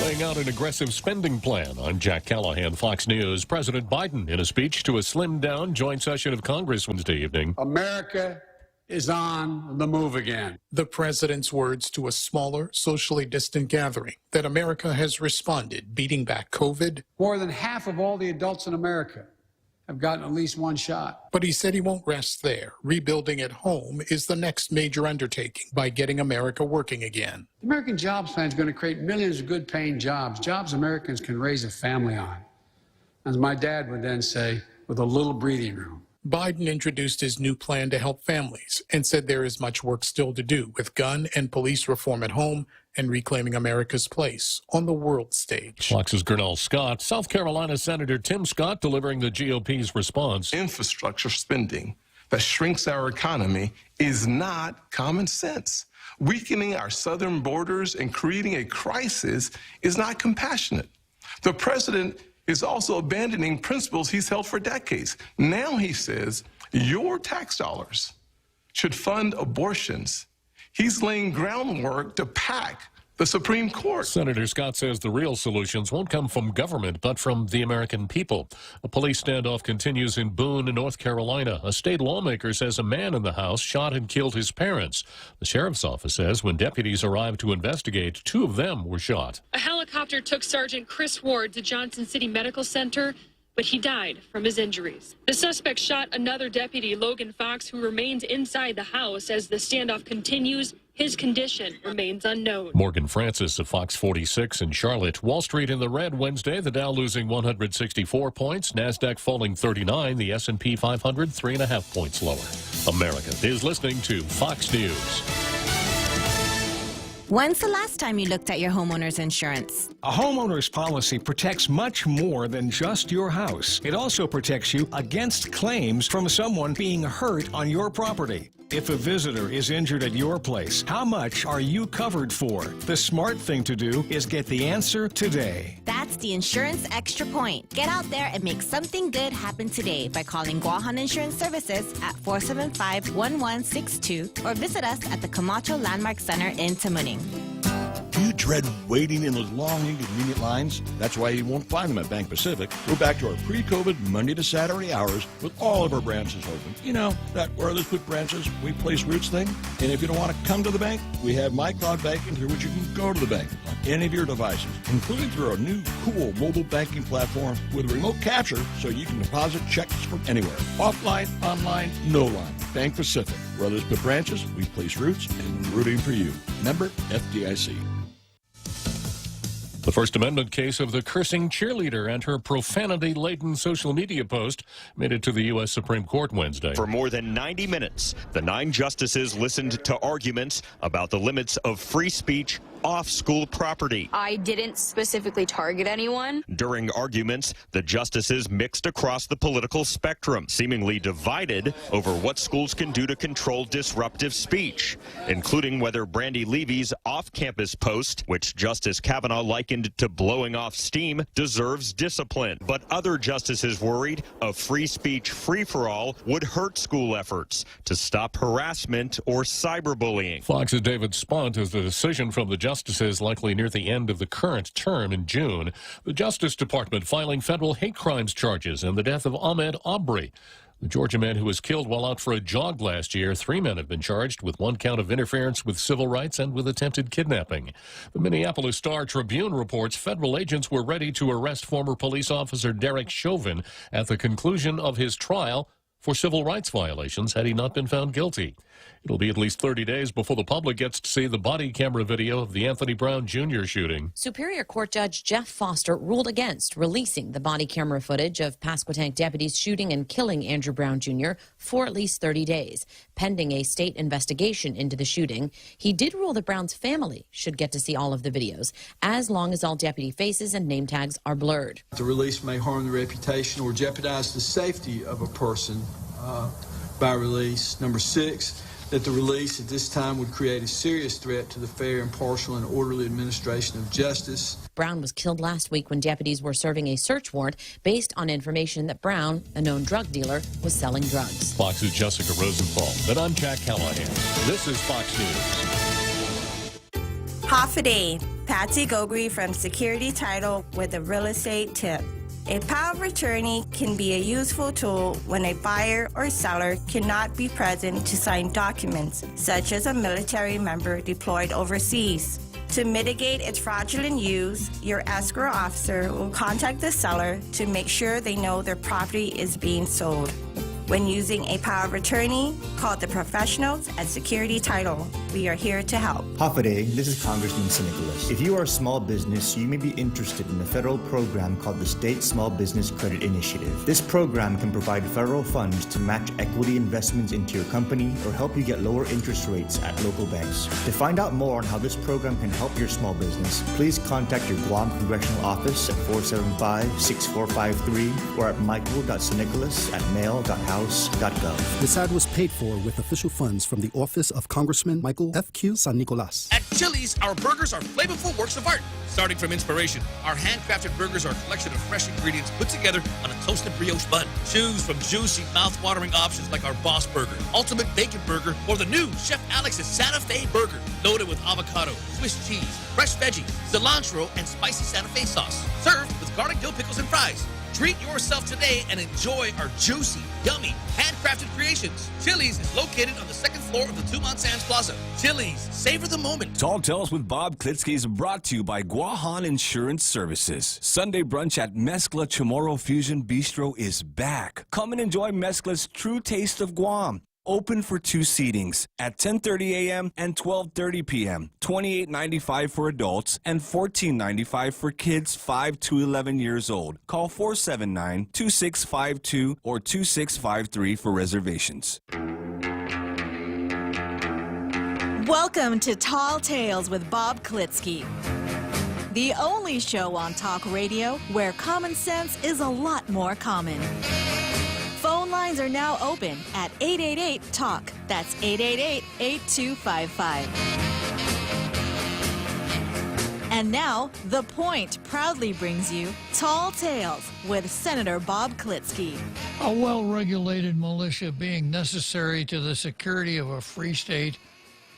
laying out an aggressive spending plan. I'm Jack Callahan, Fox News. President Biden, in a speech to a slimmed-down joint session of Congress Wednesday evening. America is on the move again. The president's words to a smaller, socially distant gathering that America has responded, beating back COVID. More than half of all the adults in America have gotten at least one shot. But he said he won't rest there. Rebuilding at home is the next major undertaking by getting America working again. The American Jobs Plan is going to create millions of good-paying jobs Americans can raise a family on. As my dad would then say, with a little breathing room. Biden introduced his new plan to help families and said there is much work still to do with gun and police reform at home and reclaiming America's place on the world stage. Fox's Gernal Scott. South Carolina Senator Tim Scott delivering the GOP's response. Infrastructure spending that shrinks our economy is not common sense. Weakening our southern borders and creating a crisis is not compassionate. The president is also abandoning principles he's held for decades. Now he says your tax dollars should fund abortions. He's laying groundwork to pack the Supreme Court. Senator Scott says the real solutions won't come from government, but from the American people. A police standoff continues in Boone, North Carolina. A state lawmaker says a man in the house shot and killed his parents. The sheriff's office says when deputies arrived to investigate, 2 of them were shot. A helicopter took Sergeant Chris Ward to Johnson City Medical Center, but he died from his injuries. The suspect shot another deputy, Logan Fox, who remains inside the house. As the standoff continues, his condition remains unknown. Morgan Francis of Fox 46 in Charlotte. Wall Street in the red Wednesday, the Dow losing 164 points, NASDAQ falling 39, the S&P 500 3.5 points lower. America is listening to Fox News. When's the last time you looked at your homeowner's insurance? A homeowner's policy protects much more than just your house. It also protects you against claims from someone being hurt on your property. If a visitor is injured at your place, how much are you covered for? The smart thing to do is get the answer today. That's the Insurance Extra Point. Get out there and make something good happen today by calling Guahan Insurance Services at 475-1162 or visit us at the Camacho Landmark Center in Tamuning. Do you dread waiting in those long, inconvenient lines? That's why you won't find them at Bank Pacific. We're back to our pre-COVID Monday to Saturday hours with all of our branches open. You know, that where others put branches, we place roots thing. And if you don't want to come to the bank, we have My Cloud Banking through which you can go to the bank on any of your devices, including through our new cool mobile banking platform with remote capture so you can deposit checks from anywhere. Offline, online, no line. Bank Pacific. Where others put branches, we place roots and rooting for you. Member FDIC. The First Amendment case of the cursing cheerleader and her profanity-laden social media post made it to the U.S. Supreme Court Wednesday. For more than 90 minutes, the 9 justices listened to arguments about the limits of free speech off school property. I didn't specifically target anyone. During arguments, the justices mixed across the political spectrum, seemingly divided over what schools can do to control disruptive speech, including whether Brandy Levy's off-campus post, which Justice Kavanaugh likened to blowing off steam, deserves discipline. But other justices worried a free speech free-for-all would hurt school efforts to stop harassment or cyberbullying. Fox's David Spunt has the decision from the justices likely near the end of the current term in June. The Justice Department filing federal hate crimes charges in the death of Ahmaud Arbery, the Georgia man who was killed while out for a jog last year. 3 men have been charged with 1 count of interference with civil rights and with attempted kidnapping. The Minneapolis Star-Tribune reports federal agents were ready to arrest former police officer Derek Chauvin at the conclusion of his trial for civil rights violations had he not been found guilty. It'll be at least 30 days before the public gets to see the body camera video of the Anthony Brown Jr. shooting. Superior Court Judge Jeff Foster ruled against releasing the body camera footage of Pasquotank deputies shooting and killing Andrew Brown Jr. for at least 30 days, pending a state investigation into the shooting. He did rule that Brown's family should get to see all of the videos, as long as all deputy faces and name tags are blurred. The release may harm the reputation or jeopardize the safety of a person by release. Number 6, that the release at this time would create a serious threat to the fair, impartial, and orderly administration of justice. Brown was killed last week when deputies were serving a search warrant based on information that Brown, a known drug dealer, was selling drugs. Fox's Jessica Rosenthal. And I'm Jack Callahan. This is Fox News. Half a day. Patsy Gogri from Security Title with a real estate tip. A power of attorney can be a useful tool when a buyer or seller cannot be present to sign documents, such as a military member deployed overseas. To mitigate its fraudulent use, your escrow officer will contact the seller to make sure they know their property is being sold. When using a power of attorney, call the professionals at Security Title. We are here to help. Hafaday, this is Congressman Nicholas. If you are a small business, you may be interested in a federal program called the State Small Business Credit Initiative. This program can provide federal funds to match equity investments into your company or help you get lower interest rates at local banks. To find out more on how this program can help your small business, please contact your Guam Congressional Office at 475-6453 or at michael.snicholas@mail.house.gov. This ad was paid for with official funds from the office of Congressman Michael F.Q. San Nicolas. At Chili's, our burgers are flavorful works of art. Starting from inspiration, our handcrafted burgers are a collection of fresh ingredients put together on a toasted brioche bun. Choose from juicy, mouth-watering options like our Boss Burger, Ultimate Bacon Burger, or the new Chef Alex's Santa Fe Burger, loaded with avocado, Swiss cheese, fresh veggies, cilantro, and spicy Santa Fe sauce. Served with garlic dill pickles and fries. Treat yourself today and enjoy our juicy, yummy, handcrafted creations. Chili's is located on the second floor of the Tumon Sands Plaza. Chili's, savor the moment. Tall Tales with Bob Klitzkie is brought to you by Guahan Insurance Services. Sunday brunch at Mezcla Chamorro Fusion Bistro is back. Come and enjoy Mezcla's true taste of Guam. Open for 2 seatings at 10:30 a.m. and 12:30 p.m. $28.95 for adults and $14.95 for kids 5 to 11 years old. Call 479-2652 or 2653 for reservations. Welcome to Tall Tales with Bob Klitzkie, the only show on talk radio where common sense is a lot more common. Phone lines are now open at 888-TALK. That's 888-8255. And now, The Point proudly brings you Tall Tales with Senator Bob Klitzkie. A well-regulated militia being necessary to the security of a free state,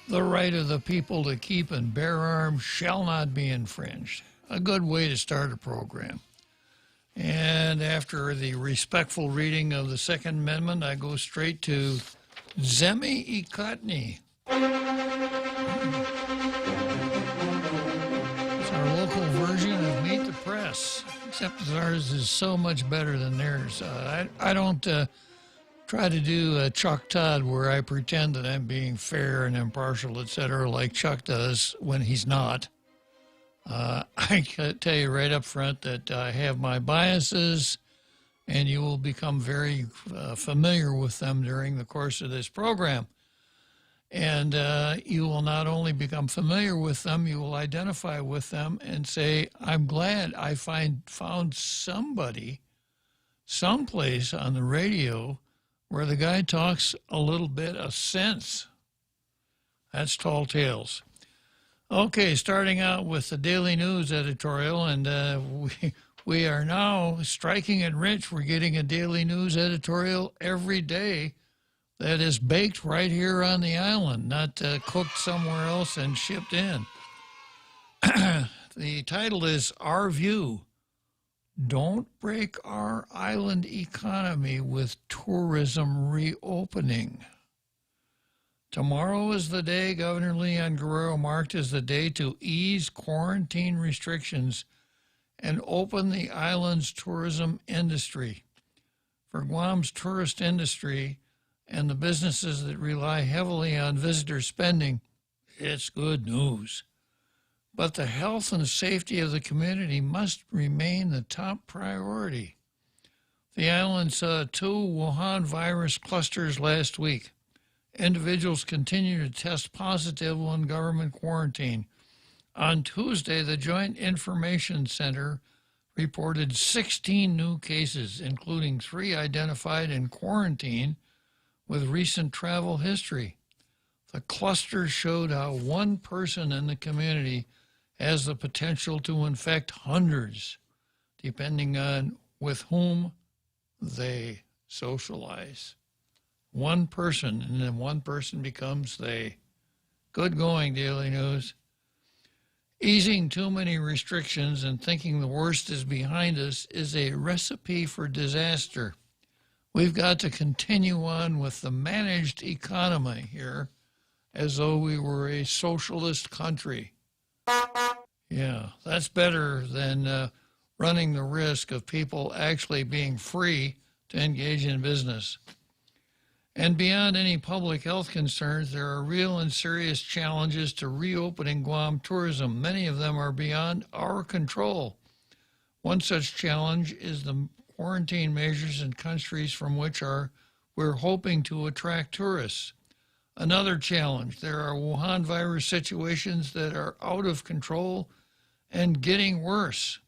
the right of the people to keep and bear arms shall not be infringed. A good way to start a program. And after the respectful reading of the Second Amendment, I go straight to Zemi Ikotny. It's our local version of Meet the Press, except that ours is so much better than theirs. I don't try to do Chuck Todd where I pretend that I'm being fair and impartial, etc., like Chuck does when he's not. I can tell you right up front that I have my biases, and you will become very familiar with them during the course of this program. And you will not only become familiar with them, you will identify with them and say, I'm glad I found somebody, someplace on the radio where the guy talks a little bit of sense. That's Tall Tales. Okay, starting out with the Daily News editorial, and we are now striking it rich. We're getting a Daily News editorial every day that is baked right here on the island, not cooked somewhere else and shipped in. The title is Our View. Don't break our island economy with tourism reopening. Tomorrow is the day Governor Leon Guerrero marked as the day to ease quarantine restrictions and open the island's tourism industry. For Guam's tourist industry and the businesses that rely heavily on visitor spending, it's good news. But the health and safety of the community must remain the top priority. The island saw 2 Wuhan virus clusters last week. Individuals continue to test positive in government quarantine. On Tuesday, the Joint Information Center reported 16 new cases, including 3 identified in quarantine with recent travel history. The cluster showed how one person in the community has the potential to infect hundreds, depending on with whom they socialize. One person, and then one person becomes they. Good going, Daily News. Easing too many restrictions and thinking the worst is behind us is a recipe for disaster. We've got to continue on with the managed economy here as though we were a socialist country. Yeah, that's better than running the risk of people actually being free to engage in business. And beyond any public health concerns, there are real and serious challenges to reopening Guam tourism. Many of them are beyond our control. One such challenge is the quarantine measures in countries from which we're hoping to attract tourists. Another challenge, there are Wuhan virus situations that are out of control and getting worse.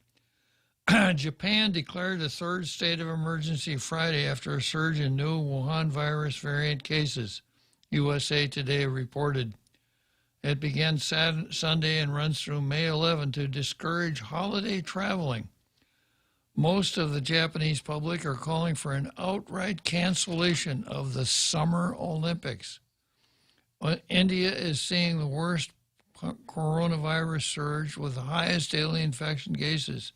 Japan declared a third state of emergency Friday after a surge in new Wuhan virus variant cases, USA Today reported. It began Sunday and runs through May 11 to discourage holiday traveling. Most of the Japanese public are calling for an outright cancellation of the Summer Olympics. India is seeing the worst coronavirus surge with the highest daily infection cases.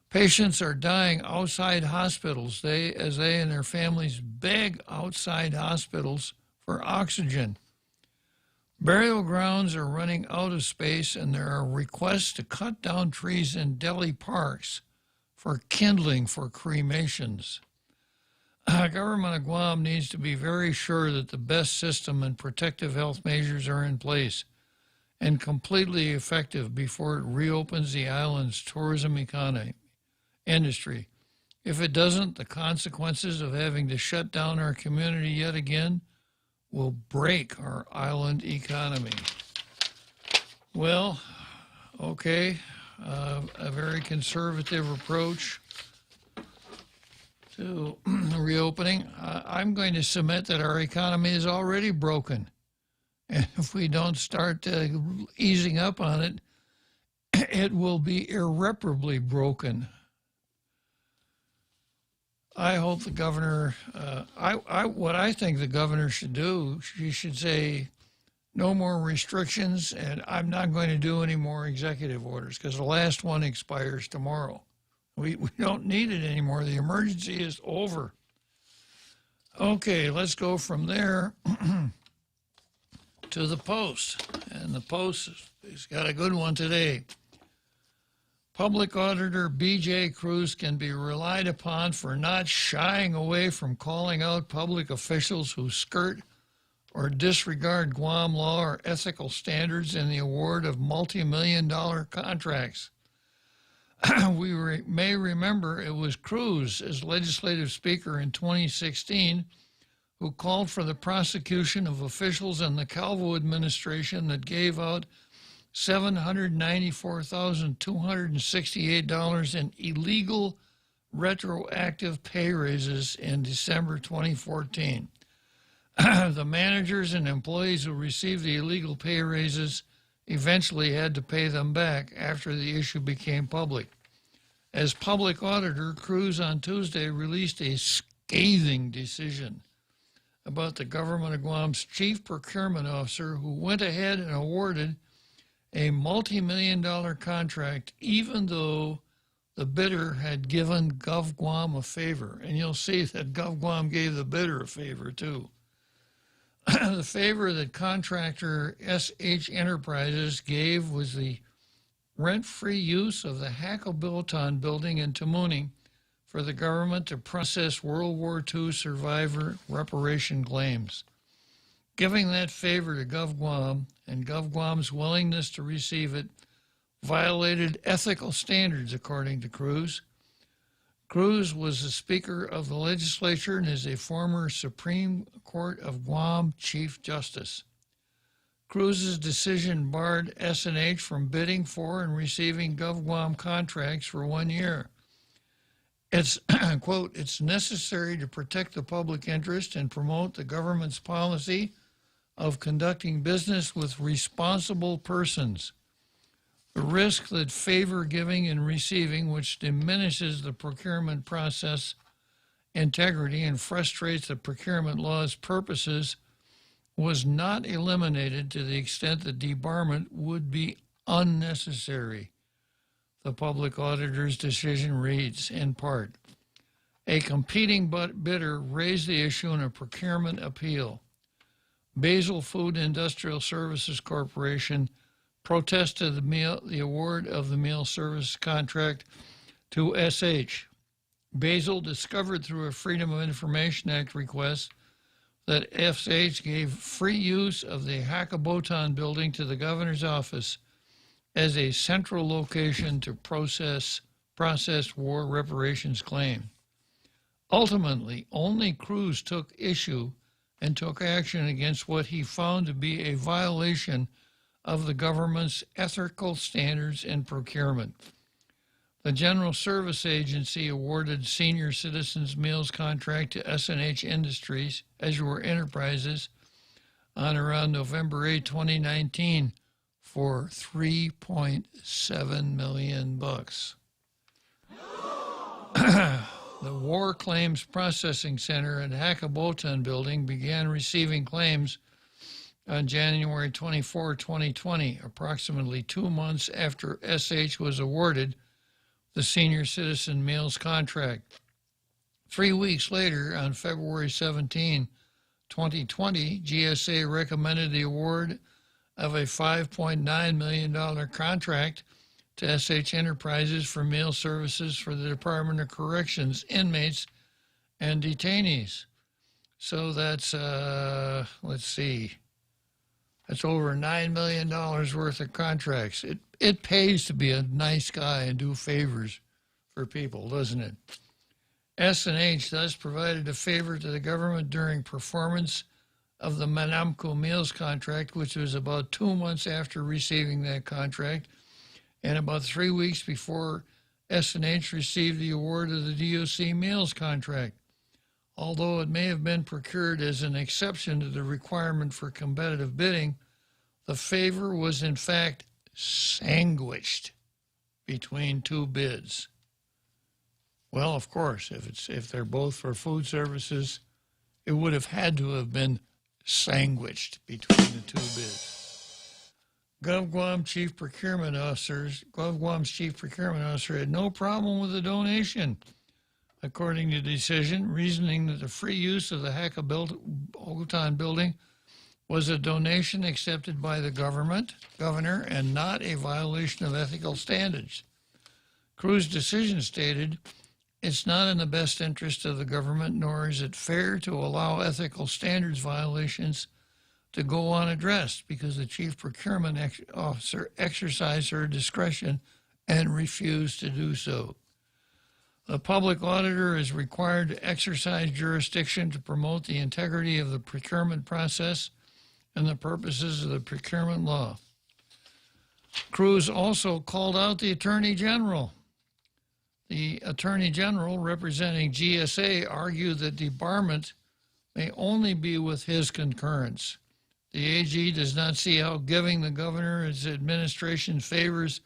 Patients are dying outside hospitals as they and their families beg outside hospitals for oxygen. Burial grounds are running out of space, and there are requests to cut down trees in Delhi parks for kindling for cremations. Government of Guam needs to be very sure that the best system and protective health measures are in place and completely effective before it reopens the island's tourism industry. If it doesn't, the consequences of having to shut down our community yet again will break our island economy. Well, okay, a very conservative approach to reopening. I'm going to submit that our economy is already broken. And if we don't start easing up on it, it will be irreparably broken. I hope the governor, what I think the governor should do, she should say no more restrictions, and I'm not going to do any more executive orders because the last one expires tomorrow. We don't need it anymore. The emergency is over. Okay, let's go from there to the Post. And the Post has got a good one today. Public Auditor B.J. Cruz can be relied upon for not shying away from calling out public officials who skirt or disregard Guam law or ethical standards in the award of multi-million-dollar contracts. We may remember it was Cruz, as legislative speaker in 2016, who called for the prosecution of officials in the Calvo administration that gave out $794,268 in illegal retroactive pay raises in December 2014. The managers and employees who received the illegal pay raises eventually had to pay them back after the issue became public. As public auditor, Cruz on Tuesday released a scathing decision about the government of Guam's chief procurement officer, who went ahead and awarded a multi-million-dollar contract even though the bidder had given Gov Guam a favor. And you'll see that Gov Guam gave the bidder a favor too. The favor that contractor SH Enterprises gave was the rent-free use of the Hacklebilton building in Tamuning for the government to process World War II survivor reparation claims. Giving that favor to Gov Guam and Gov Guam's willingness to receive it violated ethical standards, according to Cruz. Cruz was the Speaker of the legislature and is a former Supreme Court of Guam Chief Justice. Cruz's decision barred S&H from bidding for and receiving Gov Guam contracts for 1 year. It's, quote, it's necessary to protect the public interest and promote the government's policy of conducting business with responsible persons. The risk that favor giving and receiving, which diminishes the procurement process integrity and frustrates the procurement law's purposes, was not eliminated to the extent that debarment would be unnecessary. The public auditor's decision reads, in part, a competing bidder raised the issue in a procurement appeal. Basil Food Industrial Services Corporation protested the award of the meal service contract to SH. Basil discovered through a Freedom of Information Act request that SH gave free use of the Hackabotan building to the governor's office as a central location to process war reparations claim. Ultimately, only Cruz took issue and took action against what he found to be a violation of the government's ethical standards in procurement. The General Service Agency awarded Senior Citizens Meals contract to S&H Industries, Azure Enterprises, on around November 8, 2019, for $3.7 million. The War Claims Processing Center at Hackabotan Building began receiving claims on January 24, 2020, approximately 2 months after SH was awarded the Senior Citizen Meals contract. 3 weeks later, on February 17, 2020, GSA recommended the award of a $5.9 million contract to SH Enterprises for meal services for the Department of Corrections inmates and detainees. So that's, let's see, that's over $9 million worth of contracts. It pays to be a nice guy and do favors for people, doesn't it? S&H thus provided a favor to the government during performance of the Manamco Meals contract, which was about 2 months after receiving that contract, and about 3 weeks before S&H received the award of the DOC Meals contract. Although it may have been procured as an exception to the requirement for competitive bidding, the favor was in fact sandwiched between two bids. Well, of course, if they're both for food services, it would have had to have been sandwiched between the two bids. GovGuam's chief procurement officer had no problem with the donation, according to the decision, reasoning that the free use of the Hackabotan building was a donation accepted by the governor, and not a violation of ethical standards. Cruz's decision stated, it's not in the best interest of the government, nor is it fair to allow ethical standards violations to go unaddressed because the chief procurement officer exercised her discretion and refused to do so. The public auditor is required to exercise jurisdiction to promote the integrity of the procurement process and the purposes of the procurement law. Cruz also called out the Attorney General. The Attorney General, representing GSA, argued that debarment may only be with his concurrence. The AG does not see how giving the governor his administration favors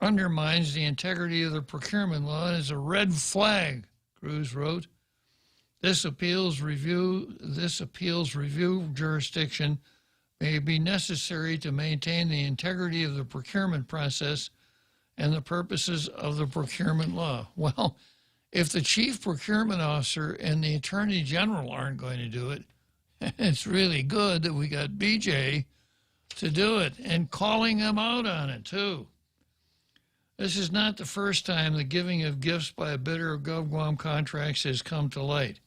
undermines the integrity of the procurement law and is a red flag, Cruz wrote. This appeals review jurisdiction may be necessary to maintain the integrity of the procurement process and the purposes of the procurement law. Well, if the chief procurement officer and the attorney general aren't going to do it, it's really good that we got BJ to do it and calling them out on it, too. This is not the first time the giving of gifts by a bidder of GovGuam contracts has come to light.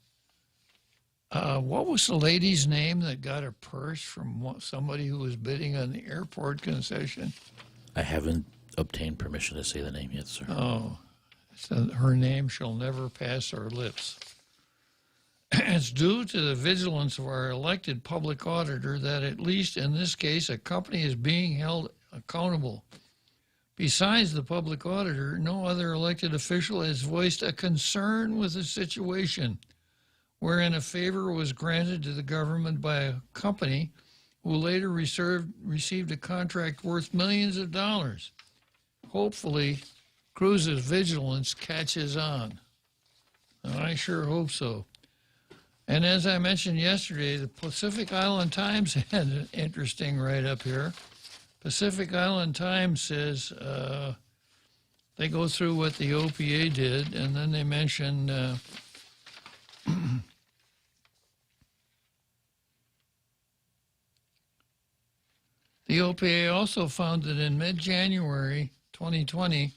What was the lady's name that got a purse from somebody who was bidding on the airport concession? I haven't obtained permission to say the name yet, sir. Oh, so her name shall never pass our lips. It's due to the vigilance of our elected public auditor that, at least in this case, a company is being held accountable. Besides the public auditor, no other elected official has voiced a concern with the situation wherein a favor was granted to the government by a company who later received a contract worth millions of dollars. Hopefully, Cruz's vigilance catches on. I sure hope so. And as I mentioned yesterday, the Pacific Island Times had an interesting write-up here. Pacific Island Times says they go through what the OPA did, and then they mention the OPA also found that in mid-January 2020,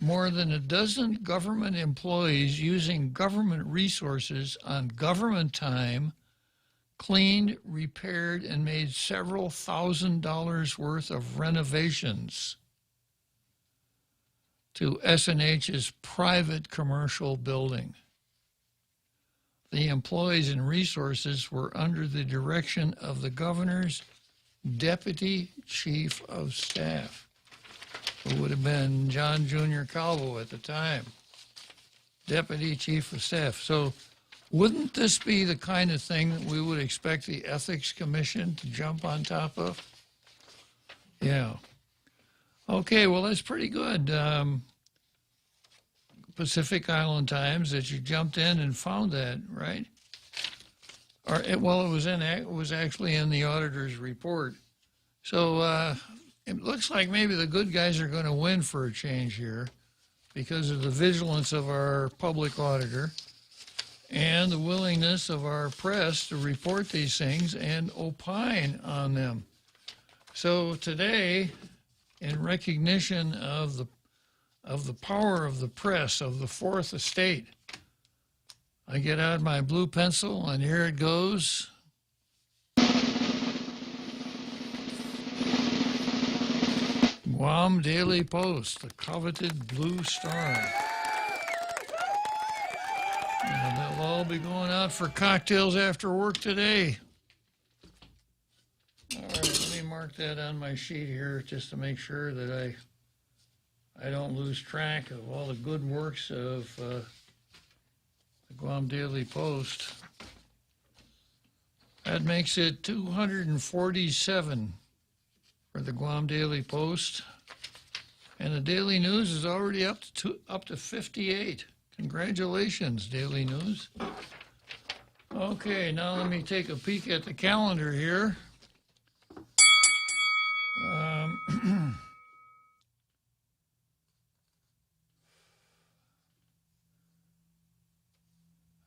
more than a dozen government employees using government resources on government time cleaned, repaired, and made several $1,000s worth of renovations to S&H's private commercial building. The employees and resources were under the direction of the governor's Deputy Chief of Staff, who would have been John Jr. Calvo at the time. Deputy Chief of Staff. So wouldn't this be the kind of thing that we would expect the Ethics Commission to jump on top of? Yeah. Okay, well, that's pretty good. Pacific Island Times that you jumped in and found that, right? Or it was actually in the auditor's report. So it looks like maybe the good guys are going to win for a change here because of the vigilance of our public auditor and the willingness of our press to report these things and opine on them. So today, in recognition of the power of the press, of the Fourth Estate, I get out my blue pencil, and here it goes. Guam Daily Post, the coveted Blue Star. And they'll all be going out for cocktails after work today. All right, let me mark that on my sheet here just to make sure that I don't lose track of all the good works of the Guam Daily Post. That makes it 247 for the Guam Daily Post. And the Daily News is already up to 58. Congratulations, Daily News. Okay, now let me take a peek at the calendar here.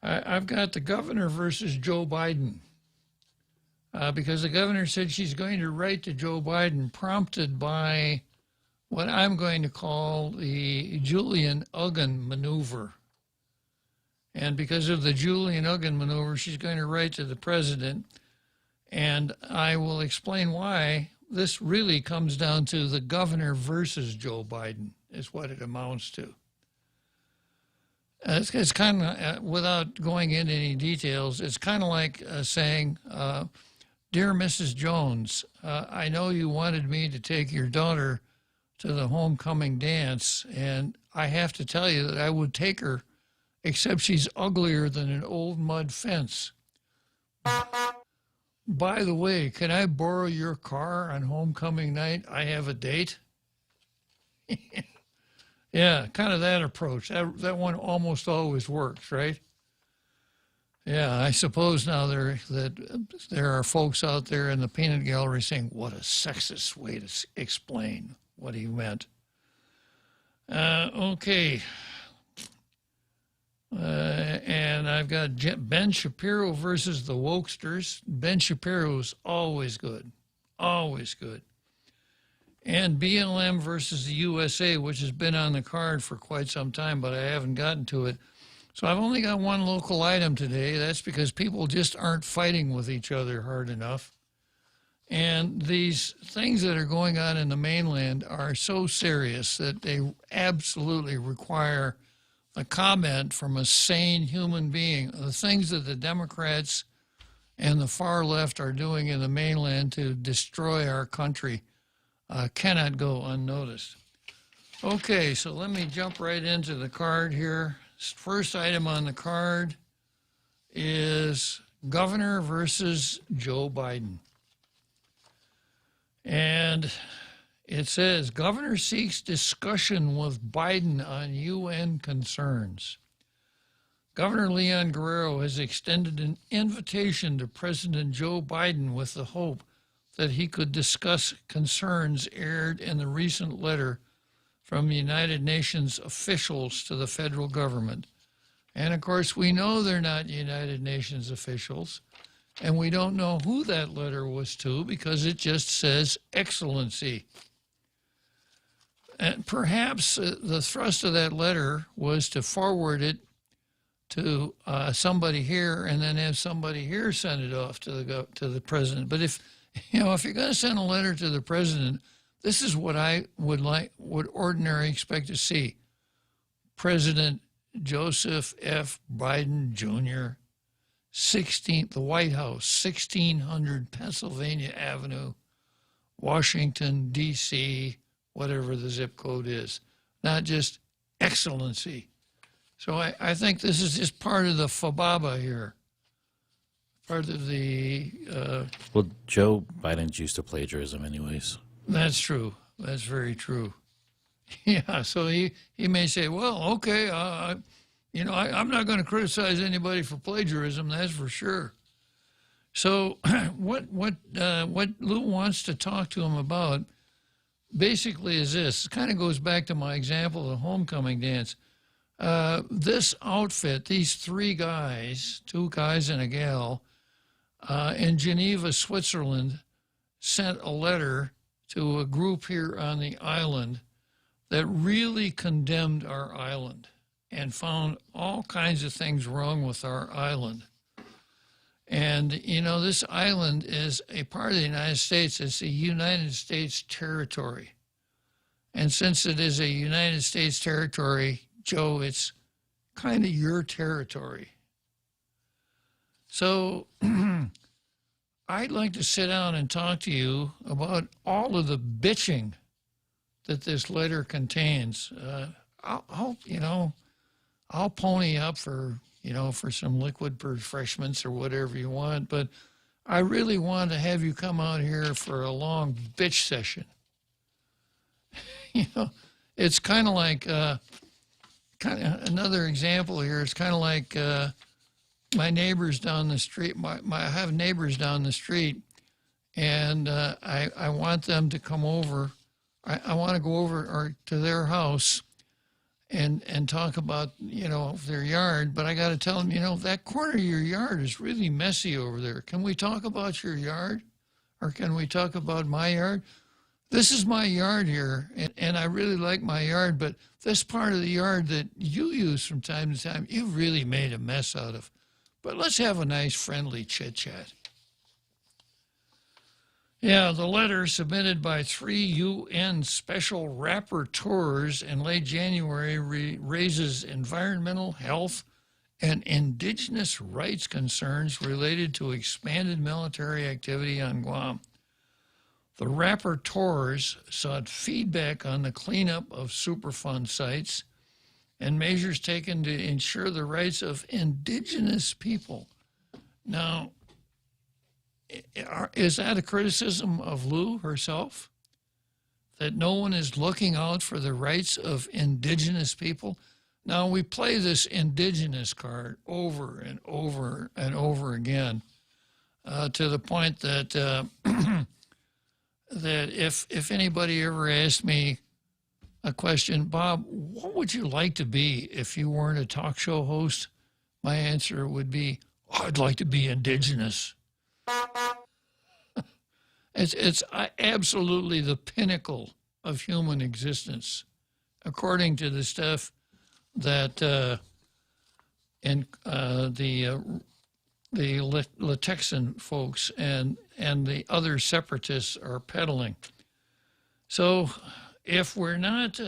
I've got the governor versus Joe Biden because the governor said she's going to write to Joe Biden, prompted by what I'm going to call the Julian Uggan maneuver. And because of the Julian Uggan maneuver, she's going to write to the president, and I will explain why this really comes down to the governor versus Joe Biden is what it amounts to. It's kind of, without going into any details, it's kind of like saying, Dear Mrs. Jones, I know you wanted me to take your daughter to the homecoming dance, and I have to tell you that I would take her, except she's uglier than an old mud fence. By the way, can I borrow your car on homecoming night? I have a date. Yeah, kind of that approach. That one almost always works, right? Yeah, I suppose now there are folks out there in the peanut gallery saying, what a sexist way to explain what he meant. Okay. And I've got Ben Shapiro versus the Wokesters. Ben Shapiro's always good. Always good. And BLM versus the USA, which has been on the card for quite some time, but I haven't gotten to it. So I've only got one local item today. That's because people just aren't fighting with each other hard enough. And these things that are going on in the mainland are so serious that they absolutely require a comment from a sane human being. The things that the Democrats and the far left are doing in the mainland to destroy our country cannot go unnoticed. Okay, so let me jump right into the card here. First item on the card is governor versus Joe Biden. And it says, governor seeks discussion with Biden on UN concerns. Governor Leon Guerrero has extended an invitation to President Joe Biden with the hope that he could discuss concerns aired in the recent letter from United Nations officials to the federal government. And of course, we know they're not United Nations officials, and we don't know who that letter was to because it just says Excellency. And perhaps the thrust of that letter was to forward it to somebody here and then have somebody here send it off to the president. But if you're going to send a letter to the president, this is what I would ordinarily expect to see. President Joseph F. Biden Jr., the White House, 1600 Pennsylvania Avenue, Washington, D.C., whatever the zip code is, not just Excellency. So I think this is just part of the fababa here, part of the... Well, Joe Biden's used to plagiarism anyways. That's true. That's very true. Yeah, so he may say, well, okay, I'm not going to criticize anybody for plagiarism, that's for sure. So what Lou wants to talk to him about basically is this. It kind of goes back to my example of the homecoming dance. This outfit, these three guys, 2 guys and a gal, in Geneva, Switzerland, sent a letter to a group here on the island that really condemned our island and found all kinds of things wrong with our island. And, this island is a part of the United States. It's a United States territory. And since it is a United States territory, Joe, it's kind of your territory. So I'd like to sit down and talk to you about all of the bitching that this letter contains. I'll pony up for some liquid refreshments or whatever you want, but I really want to have you come out here for a long bitch session. It's kind of like, another example here, it's kind of like my neighbors down the street, I have neighbors down the street, and I want them to come over. I want to go over to their house and talk about, their yard, but I got to tell them, that corner of your yard is really messy over there. Can we talk about your yard? Or can we talk about my yard? This is my yard here, and I really like my yard, but this part of the yard that you use from time to time, you've really made a mess out of. But let's have a nice, friendly chit-chat. Yeah, the letter submitted by 3 UN special rapporteurs in late January raises environmental, health, and indigenous rights concerns related to expanded military activity on Guam. The rapporteurs sought feedback on the cleanup of Superfund sites and measures taken to ensure the rights of indigenous people. Now, is that a criticism of Lou herself? That no one is looking out for the rights of indigenous people? Now, we play this indigenous card over and over and over again to the point that that if anybody ever asked me a question, Bob, what would you like to be if you weren't a talk show host? My answer would be, I'd like to be indigenous. It's absolutely the pinnacle of human existence, according to the stuff that the Latexan folks and the other separatists are peddling. So if we're not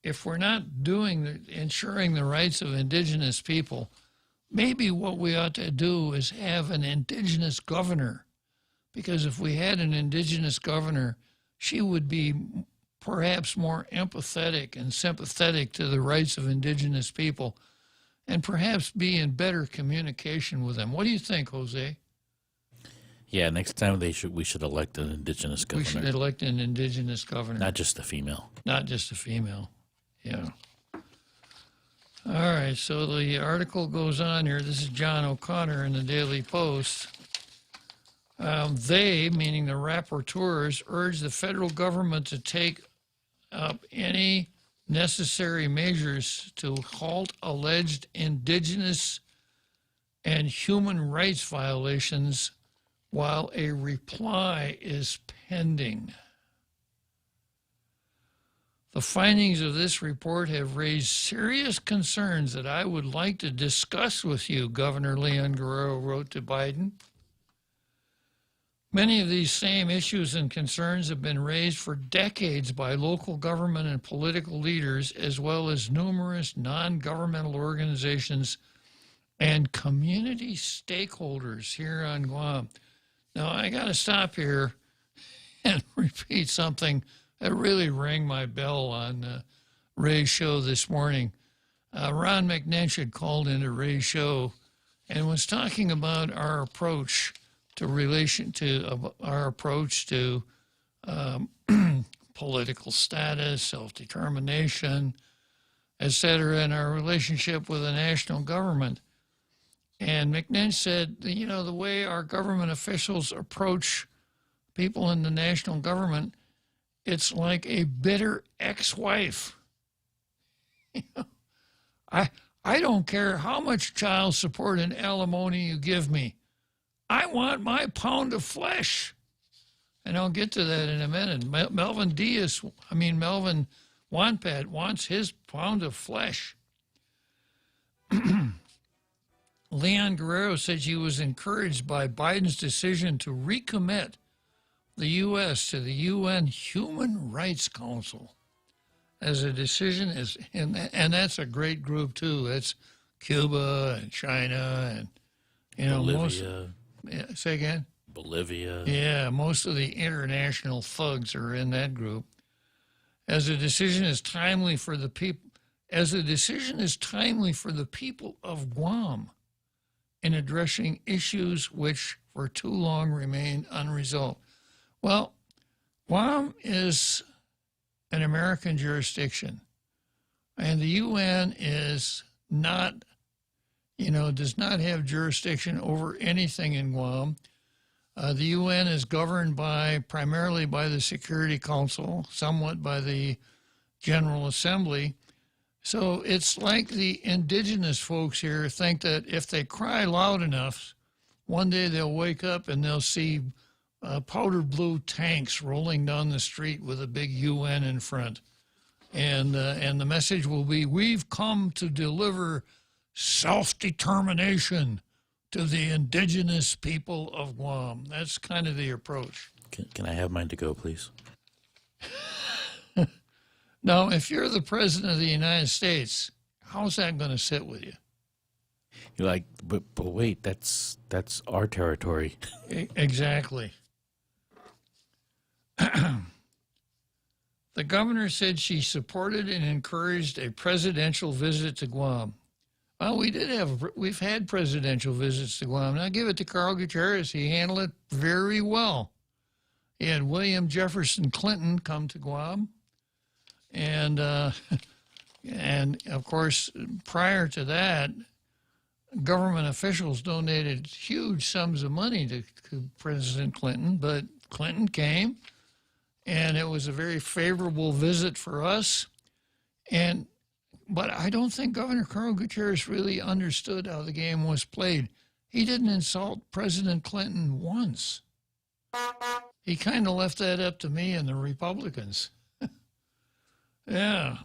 ensuring the rights of indigenous people, maybe what we ought to do is have an indigenous governor, because if we had an indigenous governor, she would be perhaps more empathetic and sympathetic to the rights of indigenous people and perhaps be in better communication with them. What do you think, Jose? Yeah, next time we should elect an indigenous governor. We should elect an indigenous governor. Not just a female. Not just a female, yeah. All right, so the article goes on here. This is John O'Connor in the Daily Post. They, meaning the rapporteurs, urge the federal government to take up any necessary measures to halt alleged indigenous and human rights violations while a reply is pending. The findings of this report have raised serious concerns that I would like to discuss with you, Governor Leon Guerrero wrote to Biden. Many of these same issues and concerns have been raised for decades by local government and political leaders, as well as numerous non-governmental organizations and community stakeholders here on Guam. Now, I got to stop here and repeat something that really rang my bell on Ray's show this morning. Ron McNinch had called into Ray's show and was talking about our approach to political status, self-determination, etc., and our relationship with the national government. And McNinch said, you know, the way our government officials approach people in the national government, it's like a bitter ex-wife. You know, I don't care how much child support and alimony you give me. I want my pound of flesh. And I'll get to that in a minute. Melvin Wanpat wants his pound of flesh. Leon Guerrero said she was encouraged by Biden's decision to recommit the U.S. to the UN Human Rights Council as a decision, and that's a great group too. That's Cuba and China and, you know, Bolivia. Say again? Bolivia. Yeah, most of the international thugs are in that group. As a decision is timely for the people of Guam in addressing issues which for too long remained unresolved. Well, Guam is an American jurisdiction, and the UN is not, does not have jurisdiction over anything in Guam. The UN is governed primarily by the Security Council, somewhat by the General Assembly. So it's like the indigenous folks here think that if they cry loud enough, one day they'll wake up and they'll see powder blue tanks rolling down the street with a big UN in front. And the message will be, we've come to deliver self-determination to the indigenous people of Guam. That's kind of the approach. Can I have mine to go, please? Now, if you're the president of the United States, how's that going to sit with you? You're like, but wait, that's our territory. Exactly. The governor said she supported and encouraged a presidential visit to Guam. Well, we've had presidential visits to Guam. Now, give it to Carl Gutierrez. He handled it very well. He had William Jefferson Clinton come to Guam. And of course, prior to that, government officials donated huge sums of money to President Clinton, but Clinton came, and it was a very favorable visit for us. But I don't think Governor Carl Gutierrez really understood how the game was played. He didn't insult President Clinton once. He kind of left that up to me and the Republicans. Yeah.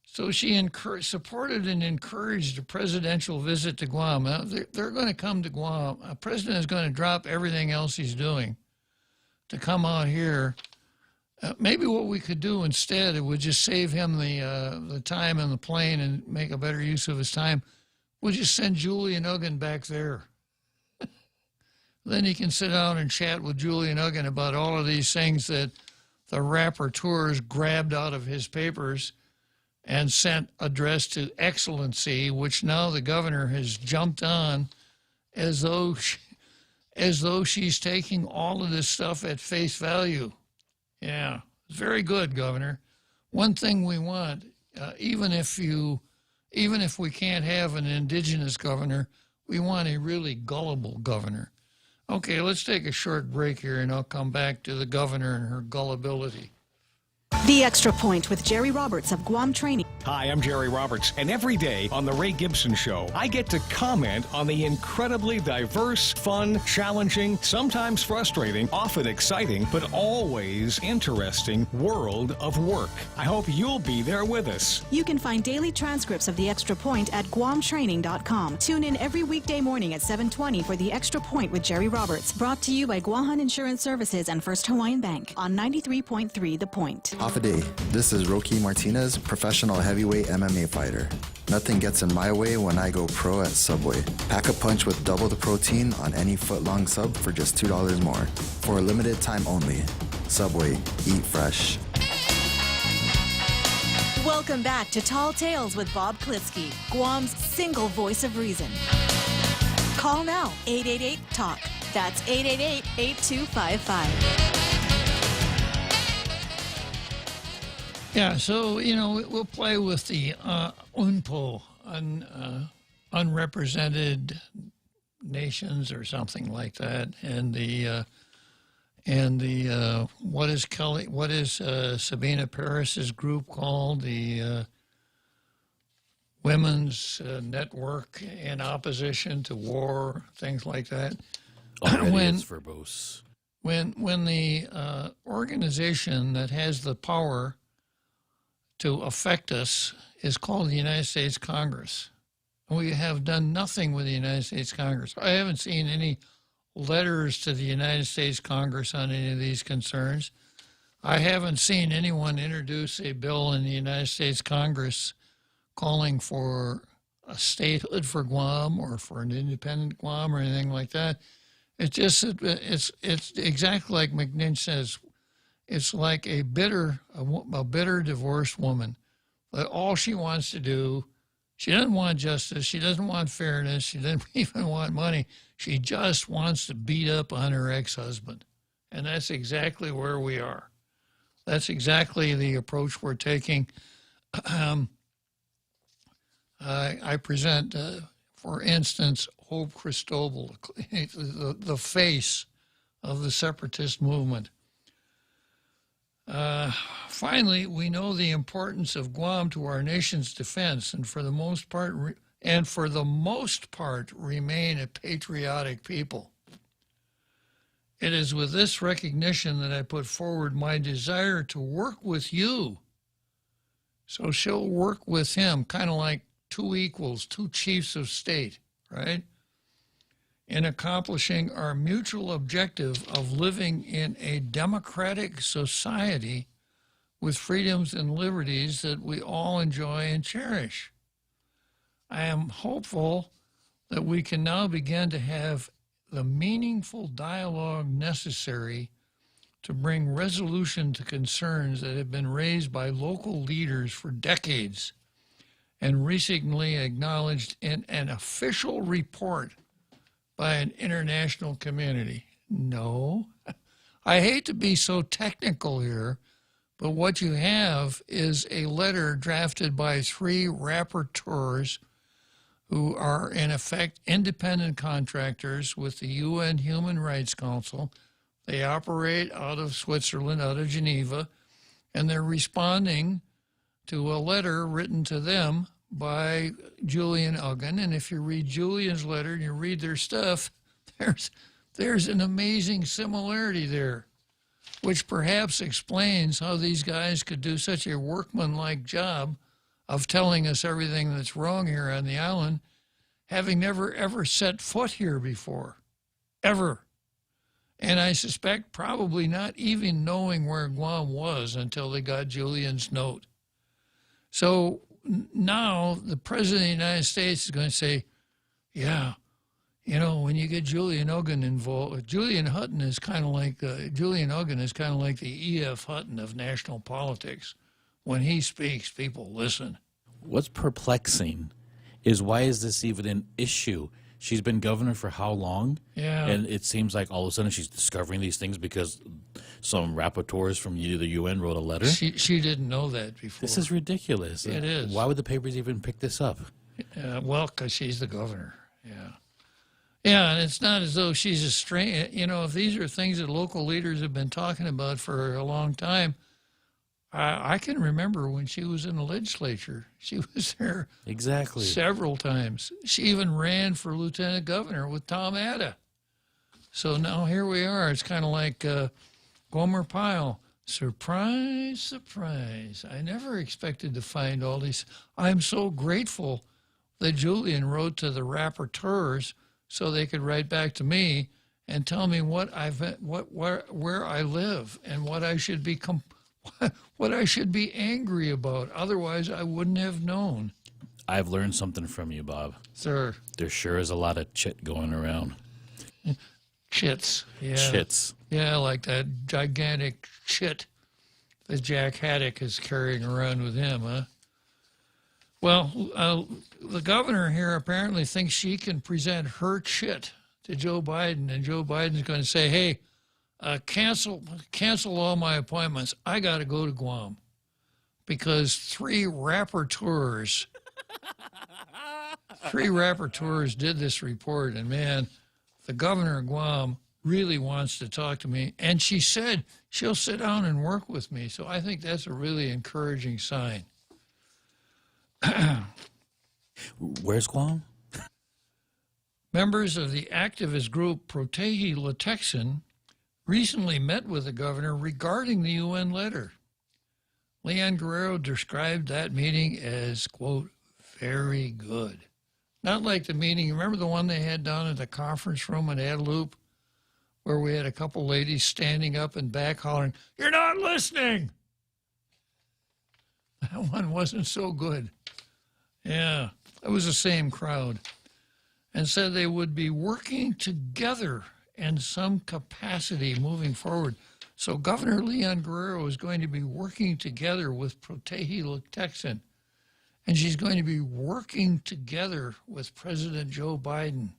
So she supported and encouraged a presidential visit to Guam. Now, they're going to come to Guam. A president is going to drop everything else he's doing to come out here. Maybe what we could do instead, it would just save him the time on the plane and make a better use of his time. We'll just send Julian Uggen back there. Then he can sit down and chat with Julian Uggen about all of these things that the rapporteurs grabbed out of his papers and sent addressed to Excellency, which now the governor has jumped on as though she's taking all of this stuff at face value. Yeah, very good, Governor. One thing we want, even if we can't have an indigenous governor, We want a really gullible governor. Okay, let's take a short break here, and I'll come back to the governor and her gullibility. The Extra Point with Jerry Roberts of Guam Training. Hi, I'm Jerry Roberts, and every day on The Ray Gibson Show, I get to comment on the incredibly diverse, fun, challenging, sometimes frustrating, often exciting, but always interesting world of work. I hope you'll be there with us. You can find daily transcripts of The Extra Point at guamtraining.com. Tune in every weekday morning at 7:20 for The Extra Point with Jerry Roberts. Brought to you by Guahan Insurance Services and First Hawaiian Bank on 93.3 The Point. Day. This is Rocky Martinez, professional heavyweight MMA fighter. Nothing gets in my way when I go pro at Subway. Pack a punch with double the protein on any foot-long sub for just $2 more. For a limited time only. Subway. Eat fresh. Welcome back to Tall Tales with Bob Klitzkie, Guam's single voice of reason. Call now, 888-TALK. That's 888-8255. Yeah, so, we'll play with the UNPO, unrepresented nations or something like that, and what is Sabina Paris's group called? The Women's Network in Opposition to War, things like that. Already it's verbose. When the organization that has the power to affect us is called the United States Congress. We have done nothing with the United States Congress. I haven't seen any letters to the United States Congress on any of these concerns. I haven't seen anyone introduce a bill in the United States Congress calling for a statehood for Guam or for an independent Guam or anything like that. It's exactly like McNinch says. It's like a bitter divorced woman. But all she wants to do, she doesn't want justice, she doesn't want fairness, she doesn't even want money. She just wants to beat up on her ex-husband. And that's exactly where we are. That's exactly the approach we're taking. I present, for instance, Hope Cristobal, the face of the separatist movement. Finally, we know the importance of Guam to our nation's defense, and for the most part, remain a patriotic people. It is with this recognition that I put forward my desire to work with you. So she'll work with him, kind of like two equals, two chiefs of state, right? In accomplishing our mutual objective of living in a democratic society with freedoms and liberties that we all enjoy and cherish. I am hopeful that we can now begin to have the meaningful dialogue necessary to bring resolution to concerns that have been raised by local leaders for decades and recently acknowledged in an official report by an international community. No, I hate to be so technical here, but what you have is a letter drafted by 3 rapporteurs who are in effect independent contractors with the UN Human Rights Council. They operate out of Switzerland, out of Geneva, and they're responding to a letter written to them by Julian Uggan. And if you read Julian's letter and you read their stuff, there's an amazing similarity there, which perhaps explains how these guys could do such a workmanlike job of telling us everything that's wrong here on the island, having never, ever set foot here before, ever. And I suspect probably not even knowing where Guam was until they got Julian's note. So now the President of the United States is going to say, yeah, when you get Julian Uggan involved, Julian Uggan is kind of like the E.F. Hutton of national politics. When he speaks, people listen. What's perplexing is why is this even an issue? She's been governor for how long? Yeah. And it seems like all of a sudden she's discovering these things because some rapporteurs from the UN wrote a letter. She didn't know that before. This is ridiculous. It is. Why would the papers even pick this up? Well, because she's the governor. Yeah. Yeah, and it's not as though she's a stranger. You know, if these are things that local leaders have been talking about for a long time, I can remember when she was in the legislature. She was there Exactly. several times. She even ran for lieutenant governor with Tom Atta. So now here we are. It's kind of like Gomer Pyle. Surprise, surprise. I never expected to find all these. I'm so grateful that Julian wrote to the rapporteurs so they could write back to me and tell me where I live and what I should be what I should be angry about. Otherwise, I wouldn't have known. I've learned something from you, Bob. Sir. There sure is a lot of chit going around. Chits. Yeah. Chits. Yeah, like that gigantic chit that Jack Haddock is carrying around with him, huh? Well, the governor here apparently thinks she can present her chit to Joe Biden, and Joe Biden's going to say, hey, cancel all my appointments. I got to go to Guam because three rapporteurs did this report, and man, the governor of Guam really wants to talk to me, and she said she'll sit down and work with me. So I think that's a really encouraging sign. Where's Guam? Members of the activist group Protehi Latexan recently met with the governor regarding the UN letter. Leon Guerrero described that meeting as, quote, very good. Not like the meeting, remember the one they had down at the conference room in Adelup, where we had a couple ladies standing up and back hollering, you're not listening! That one wasn't so good. Yeah, it was the same crowd. And said they would be working together in some capacity moving forward. So Governor Leon Guerrero is going to be working together with Protehi Latexan. And she's going to be working together with President Joe Biden.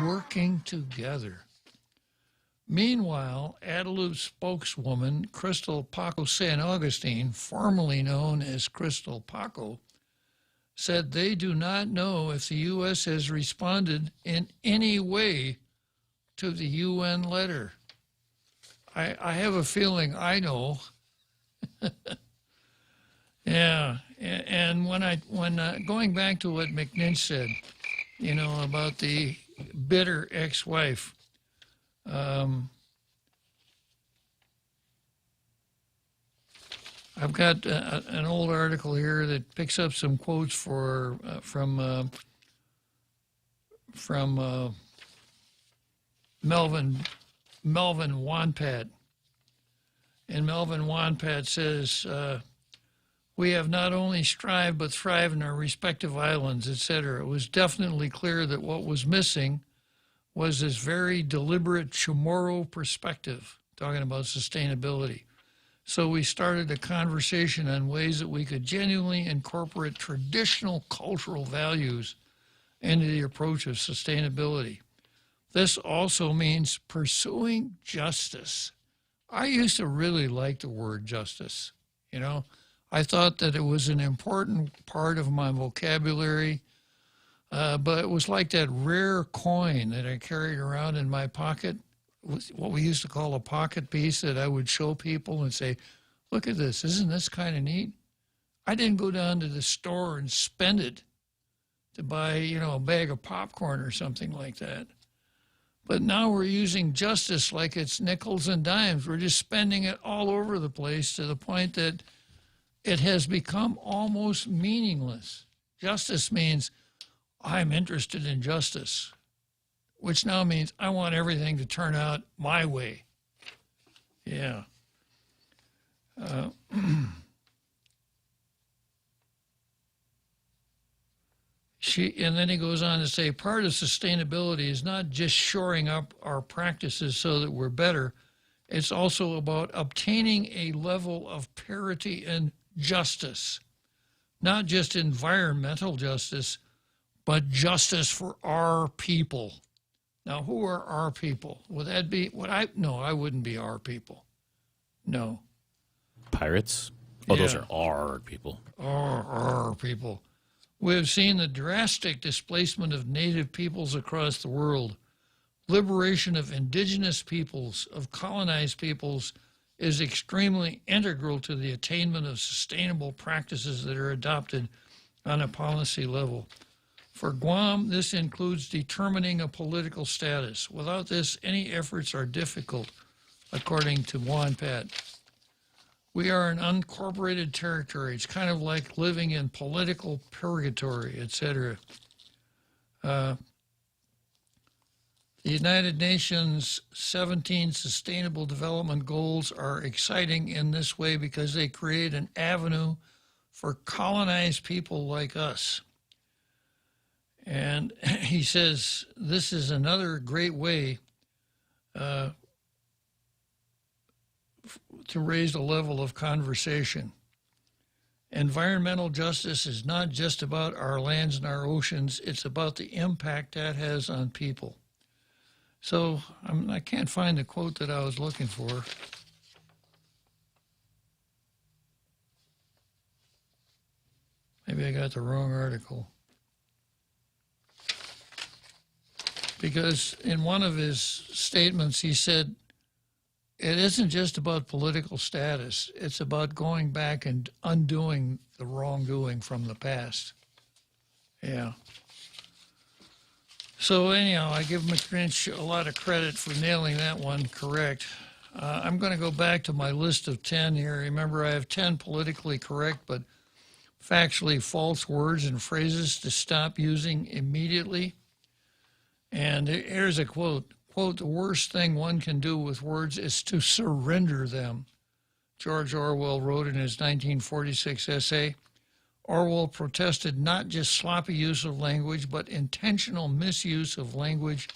Working together. Meanwhile, Adelup spokeswoman Crystal Paco San Augustine, formerly known as Crystal Paco, said they do not know if the U.S. has responded in any way to the UN letter. I have a feeling I know. Yeah, and when going back to what McNinch said, you know, about the bitter ex-wife, I've got an old article here that picks up some quotes from Melvin Wanpat. And Melvin Wanpat says, we have not only strived but thrived in our respective islands, etc. It was definitely clear that what was missing was this very deliberate Chamorro perspective, talking about sustainability. So we started a conversation on ways that we could genuinely incorporate traditional cultural values into the approach of sustainability. This also means pursuing justice. I used to really like the word justice. You know, I thought that it was an important part of my vocabulary, but it was like that rare coin that I carried around in my pocket, what we used to call a pocket piece that I would show people and say, look at this, isn't this kind of neat? I didn't go down to the store and spend it to buy, you know, a bag of popcorn or something like that. But now we're using justice like it's nickels and dimes. We're just spending it all over the place to the point that it has become almost meaningless. Justice means I'm interested in justice, which now means I want everything to turn out my way. Yeah. And then he goes on to say, part of sustainability is not just shoring up our practices so that we're better. It's also about obtaining a level of parity and justice, not just environmental justice, but justice for our people. Now, who are our people? Would that be no, I wouldn't be our people. No. Pirates? Oh, Yeah. those are our people. Our people. We have seen the drastic displacement of native peoples across the world. Liberation of indigenous peoples, of colonized peoples, is extremely integral to the attainment of sustainable practices that are adopted on a policy level. For Guam, this includes determining a political status. Without this, any efforts are difficult, according to Juan Pat. We are an unincorporated territory. It's kind of like living in political purgatory, etc. The United Nations 17 Sustainable Development Goals are exciting in this way because they create an avenue for colonized people like us. And he says this is another great way to raise the level of conversation. Environmental justice is not just about our lands and our oceans, it's about the impact that has on people. So I can't find the quote that I was looking for. Maybe I got the wrong article. Because in one of his statements, he said, it isn't just about political status. It's about going back and undoing the wrongdoing from the past. Yeah. So anyhow, I give McGrinch a lot of credit for nailing that one correct. I'm going to go back to my list of 10 here. Remember, I have 10 politically correct but factually false words and phrases to stop using immediately. And here's a quote. Quote, the worst thing one can do with words is to surrender them. George Orwell wrote in his 1946 essay. Orwell protested not just sloppy use of language, but intentional misuse of language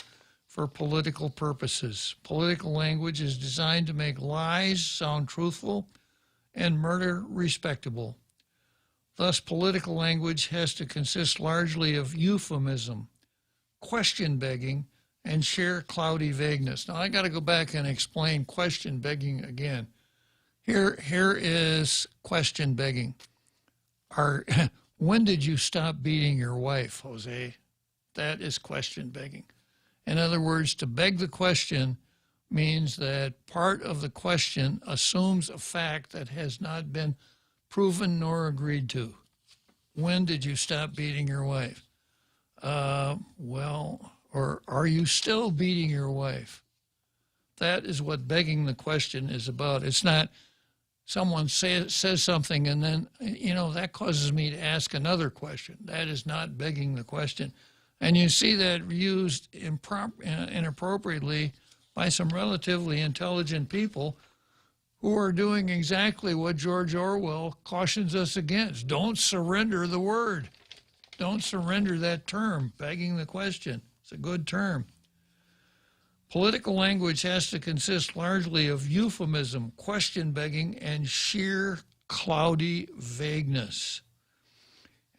for political purposes. Political language is designed to make lies sound truthful and murder respectable. Thus, political language has to consist largely of euphemism, question begging, and sheer cloudy vagueness. Now, I got to go back and explain question begging again. Here is question begging. When did you stop beating your wife, Jose? That is question begging. In other words, to beg the question means that part of the question assumes a fact that has not been proven nor agreed to. When did you stop beating your wife? Or are you still beating your wife? That is what begging the question is about. It's not someone says something and then, that causes me to ask another question. That is not begging the question. And you see that used inappropriately by some relatively intelligent people who are doing exactly what George Orwell cautions us against. Don't surrender the word. Don't surrender that term, begging the question. It's a good term. Political language has to consist largely of euphemism, question begging, and sheer cloudy vagueness.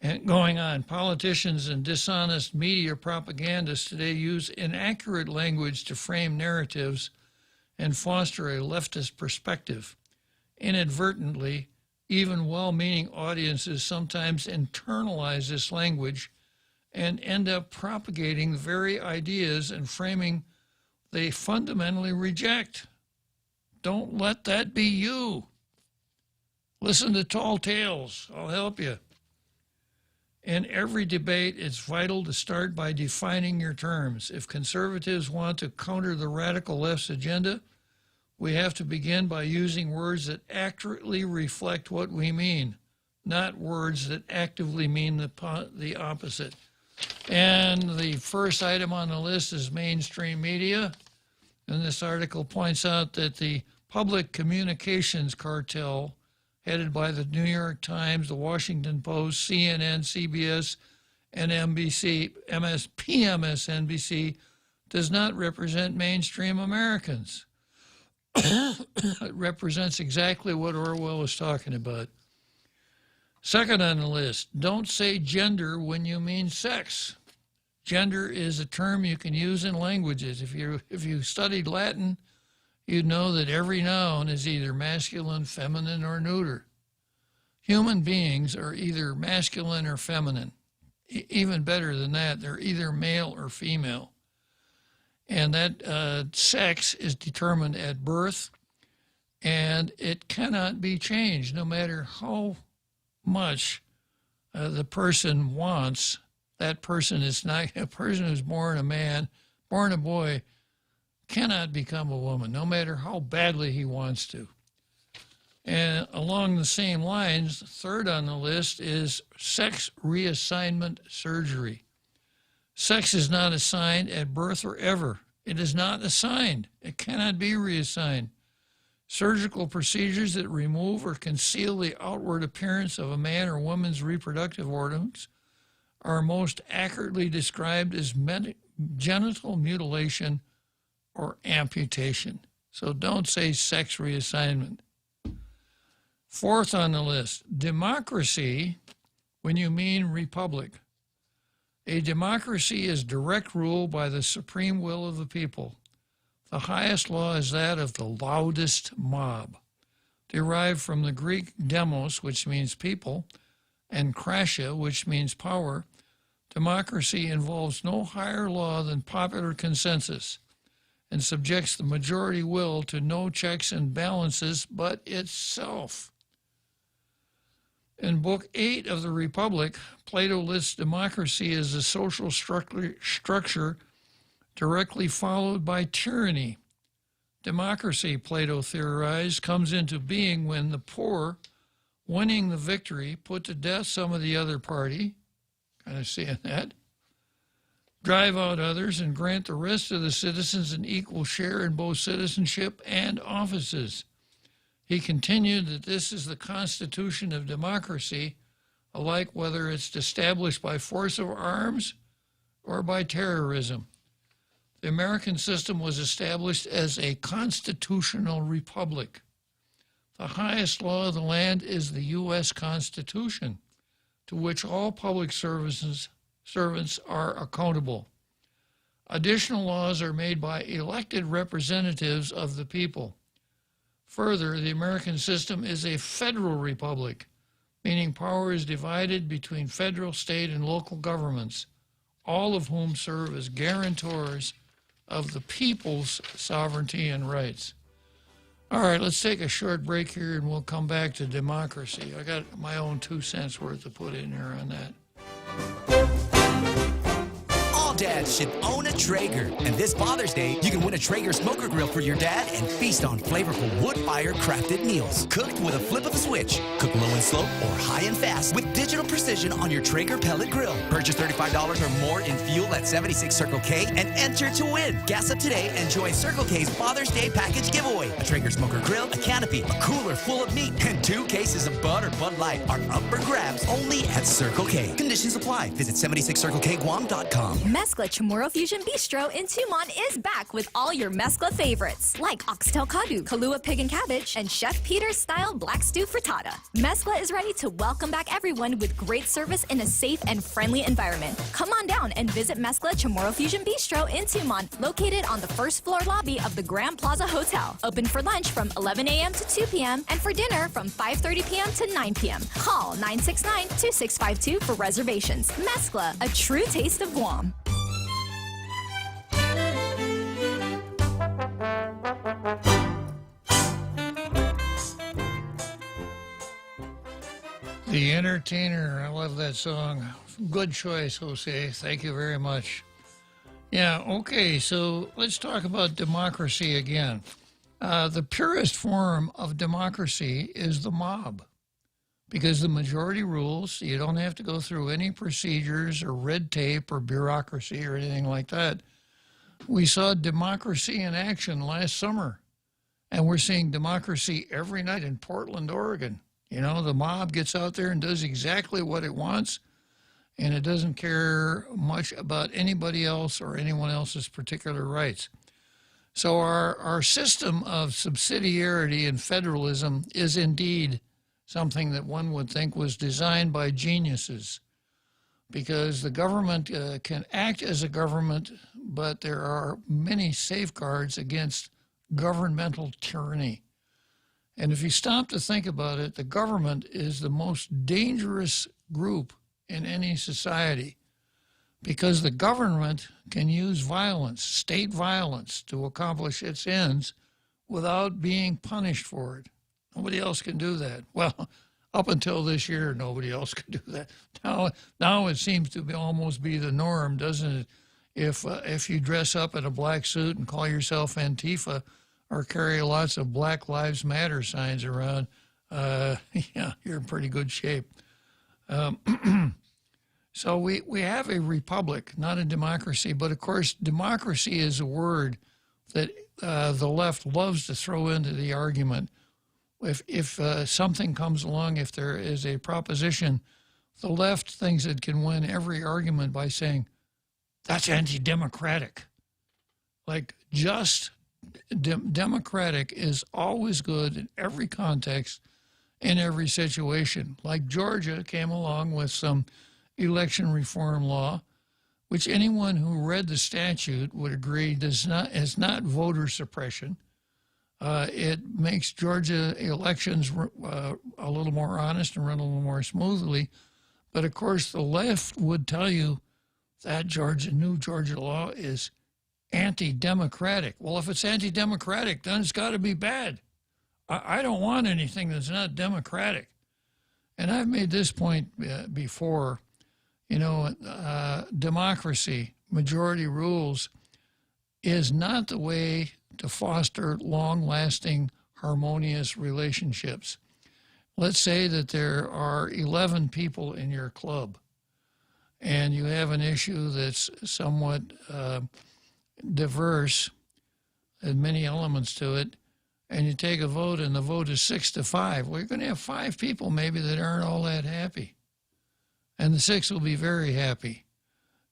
And going on, politicians and dishonest media propagandists today use inaccurate language to frame narratives and foster a leftist perspective. Inadvertently, even well-meaning audiences sometimes internalize this language and end up propagating the very ideas and framing they fundamentally reject. Don't let that be you. Listen to Tall Tales. I'll help you. In every debate, it's vital to start by defining your terms. If conservatives want to counter the radical left's agenda, we have to begin by using words that accurately reflect what we mean, not words that actively mean the opposite. And the first item on the list is mainstream media. And this article points out that the public communications cartel, headed by the New York Times, the Washington Post, CNN, CBS, and PMSNBC, does not represent mainstream Americans. It represents exactly what Orwell was talking about. Second on the list, don't say gender when you mean sex. Gender is a term you can use in languages. If you studied Latin, you'd know that every noun is either masculine, feminine, or neuter. Human beings are either masculine or feminine. even better than that. They're either male or female. And that sex is determined at birth, and it cannot be changed no matter how much the person wants. That person is not, a person who's born a man, born a boy, cannot become a woman, no matter how badly he wants to. And along the same lines, third on the list is sex reassignment surgery. Sex is not assigned at birth or ever. It is not assigned. It cannot be reassigned. Surgical procedures that remove or conceal the outward appearance of a man or woman's reproductive organs are most accurately described as genital mutilation or amputation. So don't say sex reassignment. Fourth on the list, democracy, when you mean republic. A democracy is direct rule by the supreme will of the people. The highest law is that of the loudest mob, derived from the Greek demos, which means people, and kratia, which means power. Democracy involves no higher law than popular consensus and subjects the majority will to no checks and balances but itself. In Book 8 of the Republic, Plato lists democracy as a social structure directly followed by tyranny. Democracy, Plato theorized, comes into being when the poor, winning the victory, put to death some of the other party, kind of seeing that, drive out others, and grant the rest of the citizens an equal share in both citizenship and offices. He continued that this is the constitution of democracy, alike whether it's established by force of arms or by terrorism. The American system was established as a constitutional republic. The highest law of the land is the U.S. Constitution, to which all public servants are accountable. Additional laws are made by elected representatives of the people. Further, the American system is a federal republic, meaning power is divided between federal, state, and local governments, all of whom serve as guarantors of the people's sovereignty and rights. All right, let's take a short break here and we'll come back to democracy. I got my own 2 cents worth to put in here on that. All dads should own a Traeger. And this Father's Day, you can win a Traeger smoker grill for your dad and feast on flavorful wood-fire crafted meals. Cooked with a flip of a switch. Cook low and slow or high and fast with digital precision on your Traeger pellet grill. Purchase $35 or more in fuel at 76 Circle K and enter to win. Gas up today and join Circle K's Father's Day package giveaway. A Traeger smoker grill, a canopy, a cooler full of meat, and 2 cases of Bud or Bud Light are up for grabs only at Circle K. Conditions apply. Visit 76CircleKGuam.com. Mescla Chamorro Fusion Bistro in Tumon is back with all your Mescla favorites, like oxtail kadu, Kahlua pig and cabbage, and Chef Peter's-style black stew frittata. Mescla is ready to welcome back everyone with great service in a safe and friendly environment. Come on down and visit Mescla Chamorro Fusion Bistro in Tumon, located on the first floor lobby of the Grand Plaza Hotel. Open for lunch from 11 a.m. to 2 p.m. and for dinner from 5:30 p.m. to 9 p.m. Call 969-2652 for reservations. Mescla, a true taste of Guam. The Entertainer, I love that song. Good choice, Jose. Thank you very much. Yeah, okay, so let's talk about democracy again. The purest form of democracy is the mob, because the majority rules. You don't have to go through any procedures or red tape or bureaucracy or anything like that. We saw democracy in action last summer, and we're seeing democracy every night in Portland, Oregon. You know, the mob gets out there and does exactly what it wants, and it doesn't care much about anybody else or anyone else's particular rights. So our system of subsidiarity and federalism is indeed something that one would think was designed by geniuses, because the government can act as a government, but there are many safeguards against governmental tyranny. And if you stop to think about it, the government is the most dangerous group in any society, because the government can use violence, state violence, to accomplish its ends without being punished for it. Nobody else can do that. Well, up until this year, nobody else could do that. Now it seems to almost be the norm, doesn't it? If you dress up in a black suit and call yourself Antifa or carry lots of Black Lives Matter signs around, yeah, you're in pretty good shape. So we have a republic, not a democracy. But, of course, democracy is a word that the left loves to throw into the argument. If something comes along, if there is a proposition, the left thinks it can win every argument by saying, that's anti-democratic. Like, just democratic is always good in every context, in every situation. Like Georgia came along with some election reform law, which anyone who read the statute would agree is not voter suppression. It makes Georgia elections a little more honest and run a little more smoothly. But, of course, the left would tell you that new Georgia law is anti-democratic. Well, if it's anti-democratic, then it's got to be bad. I don't want anything that's not democratic. And I've made this point before. You know, democracy, majority rules, is not the way to foster long-lasting, harmonious relationships. Let's say that there are 11 people in your club, and you have an issue that's somewhat diverse and many elements to it, and you take a vote, and the vote is 6-5. Well, you're going to have 5 people maybe that aren't all that happy, and the 6 will be very happy.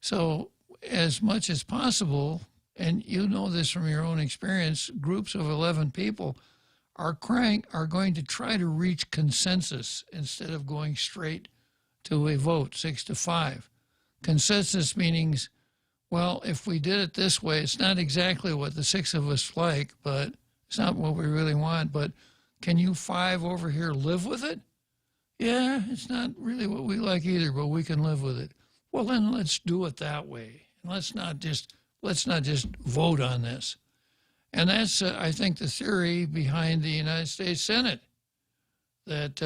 So as much as possible, and you know this from your own experience, groups of 11 people are going to try to reach consensus instead of going straight to a vote, 6-5. Consensus means, well, if we did it this way, it's not exactly what the 6 of us like, but it's not what we really want, but can you 5 over here live with it? Yeah, it's not really what we like either, but we can live with it. Well, then let's do it that way. And let's not just vote on this. And that's, I think, the theory behind the United States Senate, that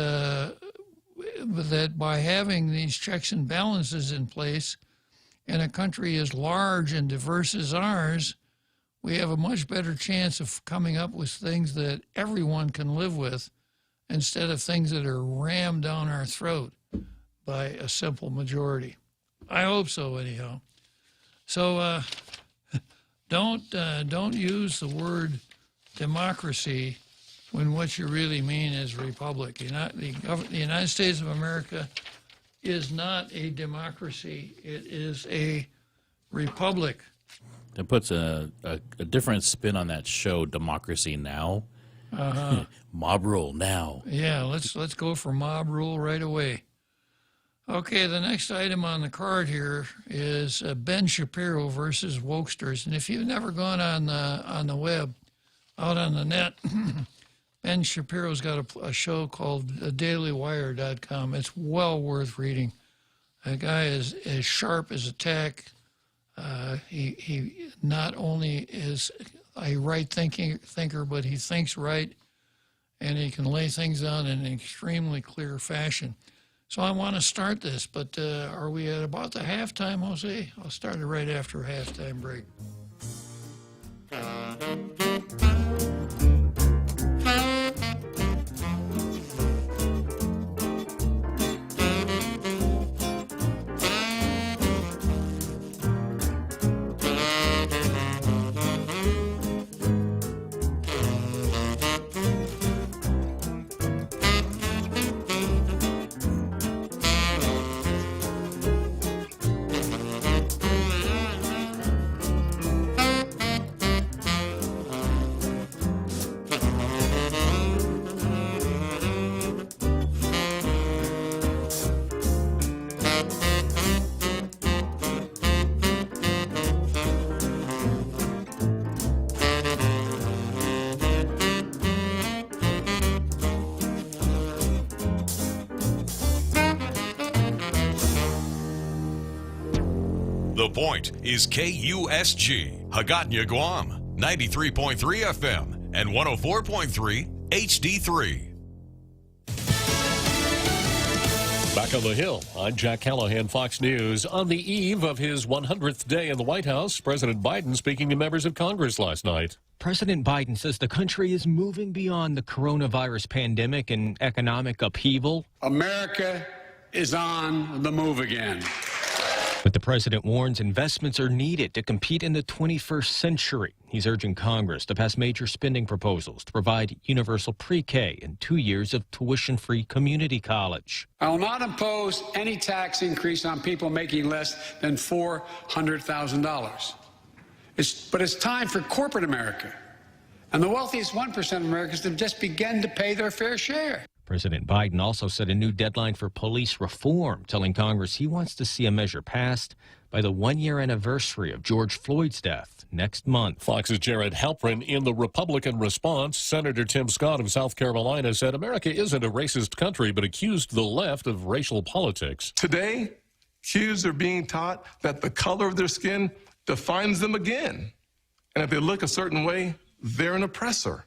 by having these checks and balances in place in a country as large and diverse as ours, we have a much better chance of coming up with things that everyone can live with instead of things that are rammed down our throat by a simple majority. I hope so, anyhow. So don't use the word democracy when what you really mean is republic. The United States of America is not a democracy. It is a republic. It puts a different spin on that show, Democracy Now! Mob rule now. Yeah, let's go for mob rule right away. Okay, the next item on the card here is Ben Shapiro versus Wokesters. And if you've never gone on the web, out on the net, Ben Shapiro's got a show called dailywire.com. It's well worth reading. The guy is as sharp as a tack. He not only is a right thinker, but he thinks right, and he can lay things out in an extremely clear fashion. So I want to start this, but are we at about the halftime, Jose? I'll start it right after a halftime break. The Point is KUSG, Hagåtña, Guam, 93.3 FM and 104.3 HD3. Back on the Hill, I'm Jack Callahan, Fox News. On the eve of his 100th day in the White House, President Biden speaking to members of Congress last night. President Biden says the country is moving beyond the coronavirus pandemic and economic upheaval. America is on the move again. But the president warns investments are needed to compete in the 21st century. He's urging Congress to pass major spending proposals to provide universal pre-K and 2 years of tuition-free community college. I will not impose any tax increase on people making less than $400,000. But it's time for corporate America and the wealthiest 1% of Americans to just begin to pay their fair share. President Biden also set a new deadline for police reform, telling Congress he wants to see a measure passed by the one-year anniversary of George Floyd's death next month. Fox's Jared Halpern. In the Republican response, Senator Tim Scott of South Carolina said America isn't a racist country, but accused the left of racial politics. Today, kids are being taught that the color of their skin defines them again. And if they look a certain way, they're an oppressor.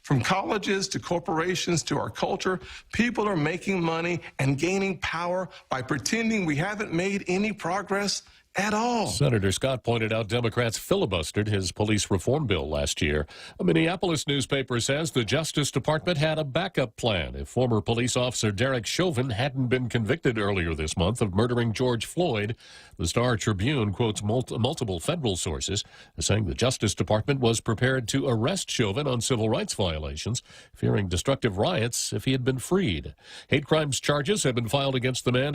From colleges to corporations to our culture, people are making money and gaining power by pretending we haven't made any progress at all. Senator Scott pointed out Democrats filibustered his police reform bill last year. A Minneapolis newspaper says the Justice Department had a backup plan if former police officer Derek Chauvin hadn't been convicted earlier this month of murdering George Floyd. The Star Tribune quotes multiple federal sources saying the Justice Department was prepared to arrest Chauvin on civil rights violations, fearing destructive riots if he had been freed. Hate crimes charges have been filed against the man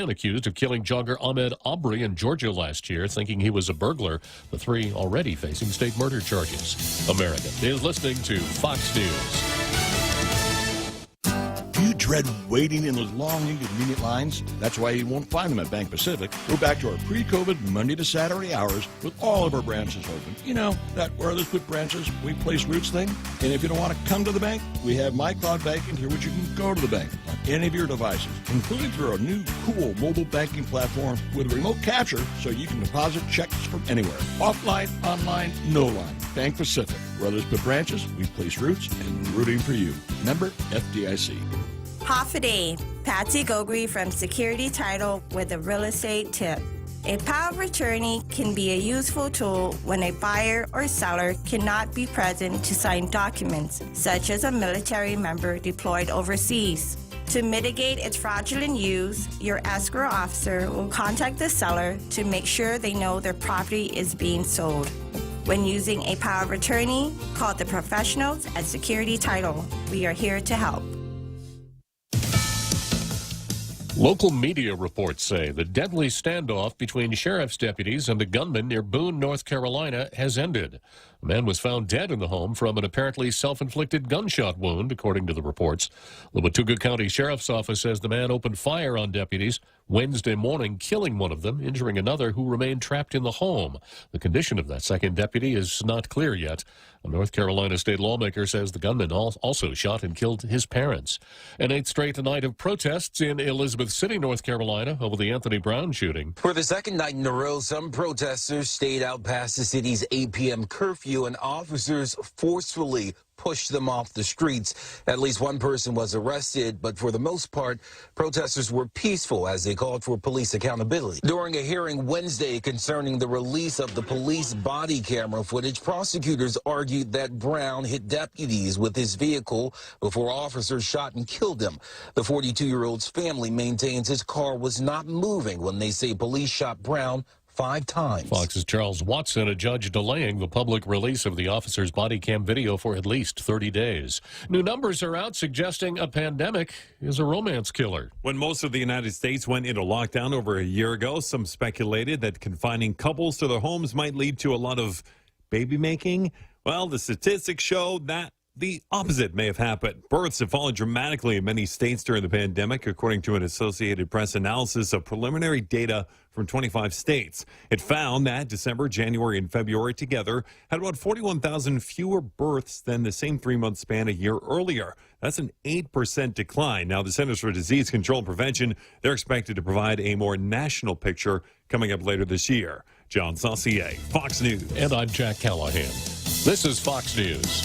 accused of killing jogger Ahmed Aubrey in Georgia last year, thinking he was a burglar. The three already facing state murder charges. America is listening to Fox News. Do you dread waiting in those long, inconvenient lines? That's why you won't find them at Bank Pacific. We're back to our pre-COVID Monday to Saturday hours with all of our branches open. You know, that where others put branches, we place roots thing. And if you don't want to come to the bank, we have My Cloud Banking through which you can go to the bank on any of your devices, including through our new cool mobile banking platform with remote capture so you can deposit checks from anywhere. Offline, online, no line. Bank Pacific. Where others put branches, we place roots and rooting for you. Member FDIC. Half a day. Patsy Gogri from Security Title with a real estate tip. A power of attorney can be a useful tool when a buyer or seller cannot be present to sign documents, such as a military member deployed overseas. To mitigate its fraudulent use, your escrow officer will contact the seller to make sure they know their property is being sold. When using a power of attorney, call the professionals at Security Title. We are here to help. Local media reports say the deadly standoff between sheriff's deputies and a gunman near Boone, North Carolina has ended. A man was found dead in the home from an apparently self-inflicted gunshot wound, according to the reports. The Watauga County Sheriff's Office says the man opened fire on deputies Wednesday morning, killing one of them, injuring another who remained trapped in the home. The condition of that second deputy is not clear yet. A North Carolina state lawmaker says the gunman also shot and killed his parents. An eighth straight night of protests in Elizabeth City, North Carolina, over the Anthony Brown shooting. For the second night in a row, some protesters stayed out past the city's 8 p.m. curfew, and officers forcefully pushed them off the streets. At least one person was arrested, but for the most part, protesters were peaceful as they called for police accountability. During a hearing Wednesday concerning the release of the police body camera footage, prosecutors argued that Brown hit deputies with his vehicle before officers shot and killed him. The 42-year-old's family maintains his car was not moving when they say police shot Brown 5 times. Fox's Charles Watson, a judge delaying the public release of the officer's body cam video for at least 30 days. New numbers are out suggesting a pandemic is a romance killer. When most of the United States went into lockdown over a year ago, some speculated that confining couples to their homes might lead to a lot of baby making. Well, the statistics show that the opposite may have happened. Births have fallen dramatically in many states during the pandemic, according to an Associated Press analysis of preliminary data from 25 states. It found that December, January, and February together had about 41,000 fewer births than the same 3-month span a year earlier. That's an 8% decline. Now, the Centers for Disease Control and Prevention, they're expected to provide a more national picture coming up later this year. John Saucier, Fox News. And I'm Jack Callahan. This is Fox News.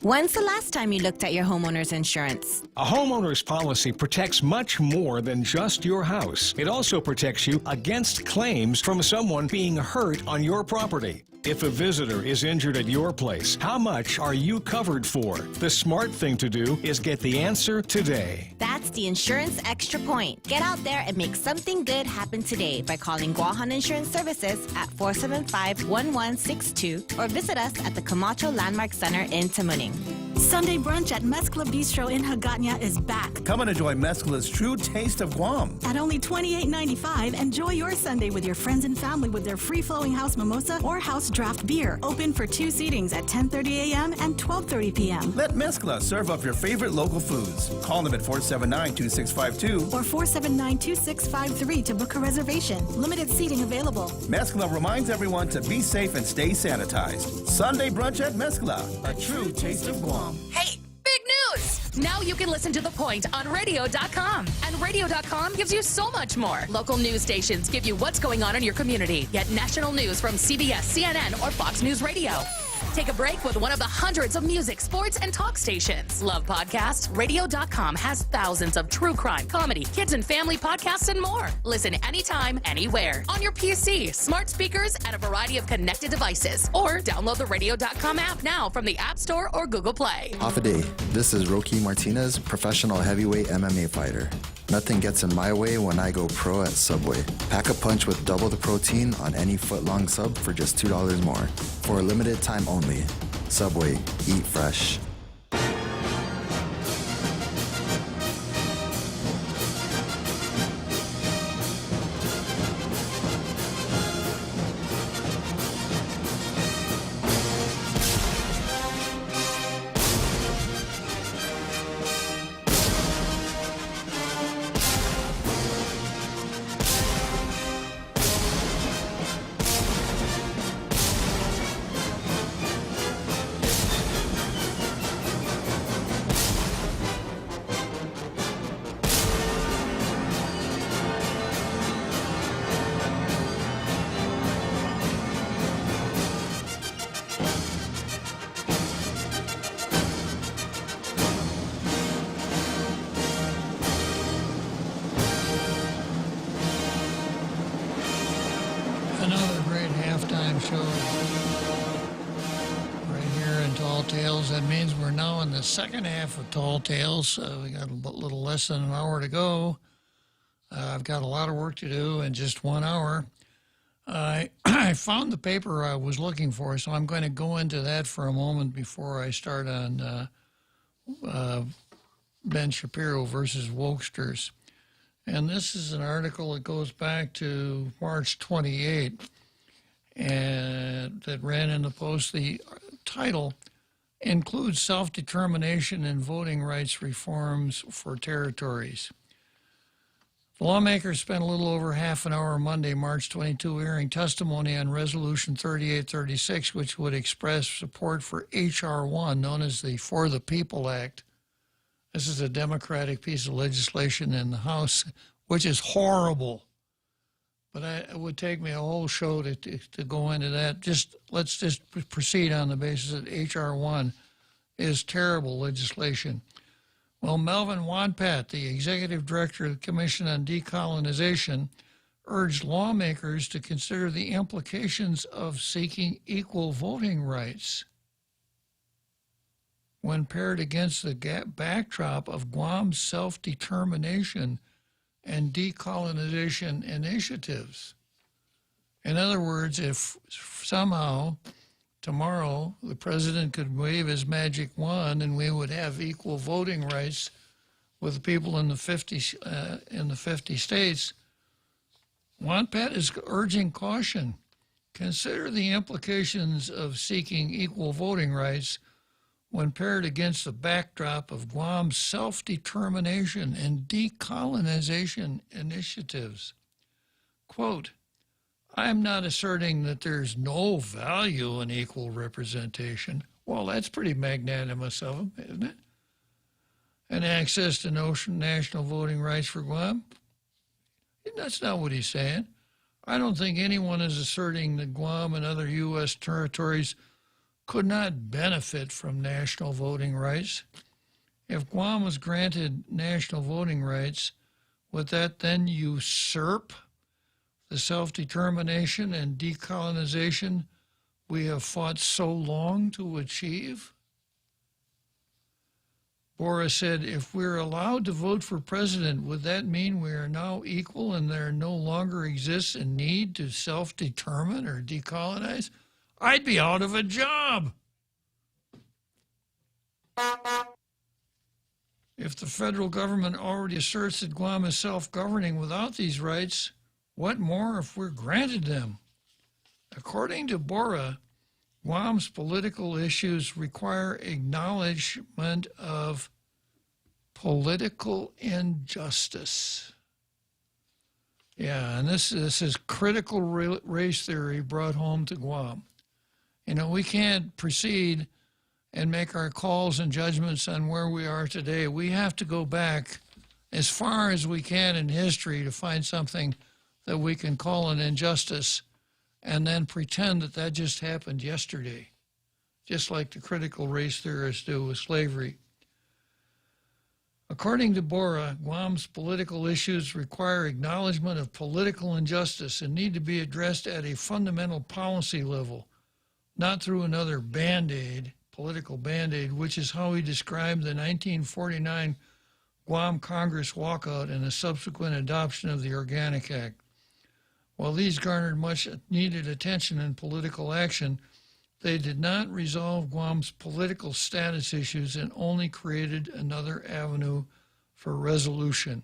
When's the last time you looked at your homeowner's insurance? A homeowner's policy protects much more than just your house. It also protects you against claims from someone being hurt on your property. If a visitor is injured at your place, how much are you covered for? The smart thing to do is get the answer today. That's the Insurance Extra Point. Get out there and make something good happen today by calling Guahan Insurance Services at 475-1162 or visit us at the Camacho Landmark Center in Tamuning. Sunday brunch at Mezcla Bistro in Hagåtña is back. Come and enjoy Mezcla's true taste of Guam. At only $28.95, enjoy your Sunday with your friends and family with their free-flowing house mimosa or house draft beer. Open for 2 seatings at 10:30 a.m. and 12:30 p.m. Let Mezcla serve up your favorite local foods. Call them at 479-2652 or 479-2653 to book a reservation. Limited seating available. Mezcla reminds everyone to be safe and stay sanitized. Sunday brunch at Mezcla, a true taste of Guam. Hey, big news! Now you can listen to The Point on radio.com. And radio.com gives you so much more. Local news stations give you what's going on in your community. Get national news from CBS, CNN, or Fox News Radio. Take a break with one of the hundreds of music, sports, and talk stations. Love podcasts? Radio.com has thousands of true crime, comedy, kids and family podcasts, and more. Listen anytime, anywhere. On your PC, smart speakers, and a variety of connected devices. Or download the Radio.com app now from the App Store or Google Play. Off a day. This is Rocky Martinez, professional heavyweight MMA fighter. Nothing gets in my way when I go pro at Subway. Pack a punch with double the protein on any foot-long sub for just $2 more. For a limited time only. Subway. Eat fresh. Another great halftime show right here in Tall Tales. That means we're now in the second half of Tall Tales. We got a little less than an hour to go. I've got a lot of work to do in just 1 hour. I found the paper I was looking for, so I'm going to go into that for a moment before I start on Ben Shapiro versus Wokesters. And this is an article that goes back to March 28, and that ran in the Post. The title includes self-determination and voting rights reforms for territories. The lawmakers spent a little over half an hour Monday, March 22, hearing testimony on Resolution 3836, which would express support for H.R. 1, known as the For the People Act. This is a Democratic piece of legislation in the House, which is horrible. But it would take me a whole show to go into that. Let's just proceed on the basis that H.R. 1 is terrible legislation. Well, Melvin Wanpat, the executive director of the Commission on Decolonization, urged lawmakers to consider the implications of seeking equal voting rights when paired against the backdrop of Guam's self-determination and decolonization initiatives. In other words, if somehow tomorrow the president could wave his magic wand and we would have equal voting rights with the people in the 50 states, Wanpat is urging caution. Consider the implications of seeking equal voting rights when paired against the backdrop of Guam's self-determination and decolonization initiatives. Quote, I'm not asserting that there's no value in equal representation. Well, that's pretty magnanimous of them, isn't it? And access to national voting rights for Guam. That's not what he's saying. I don't think anyone is asserting that Guam and other U.S. territories could not benefit from national voting rights. If Guam was granted national voting rights, would that then usurp the self-determination and decolonization we have fought so long to achieve? Bora said, if we're allowed to vote for president, would that mean we are now equal and there no longer exists a need to self-determine or decolonize? I'd be out of a job. If the federal government already asserts that Guam is self-governing without these rights, what more if we're granted them? According to Bora, Guam's political issues require acknowledgement of political injustice. Yeah, and this is critical race theory brought home to Guam. You know, we can't proceed and make our calls and judgments on where we are today. We have to go back as far as we can in history to find something that we can call an injustice and then pretend that that just happened yesterday, just like the critical race theorists do with slavery. According to Bora, Guam's political issues require acknowledgement of political injustice and need to be addressed at a fundamental policy level, not through another Band-Aid, political Band-Aid, which is how he described the 1949 Guam Congress walkout and the subsequent adoption of the Organic Act. While these garnered much needed attention and political action, they did not resolve Guam's political status issues and only created another avenue for resolution.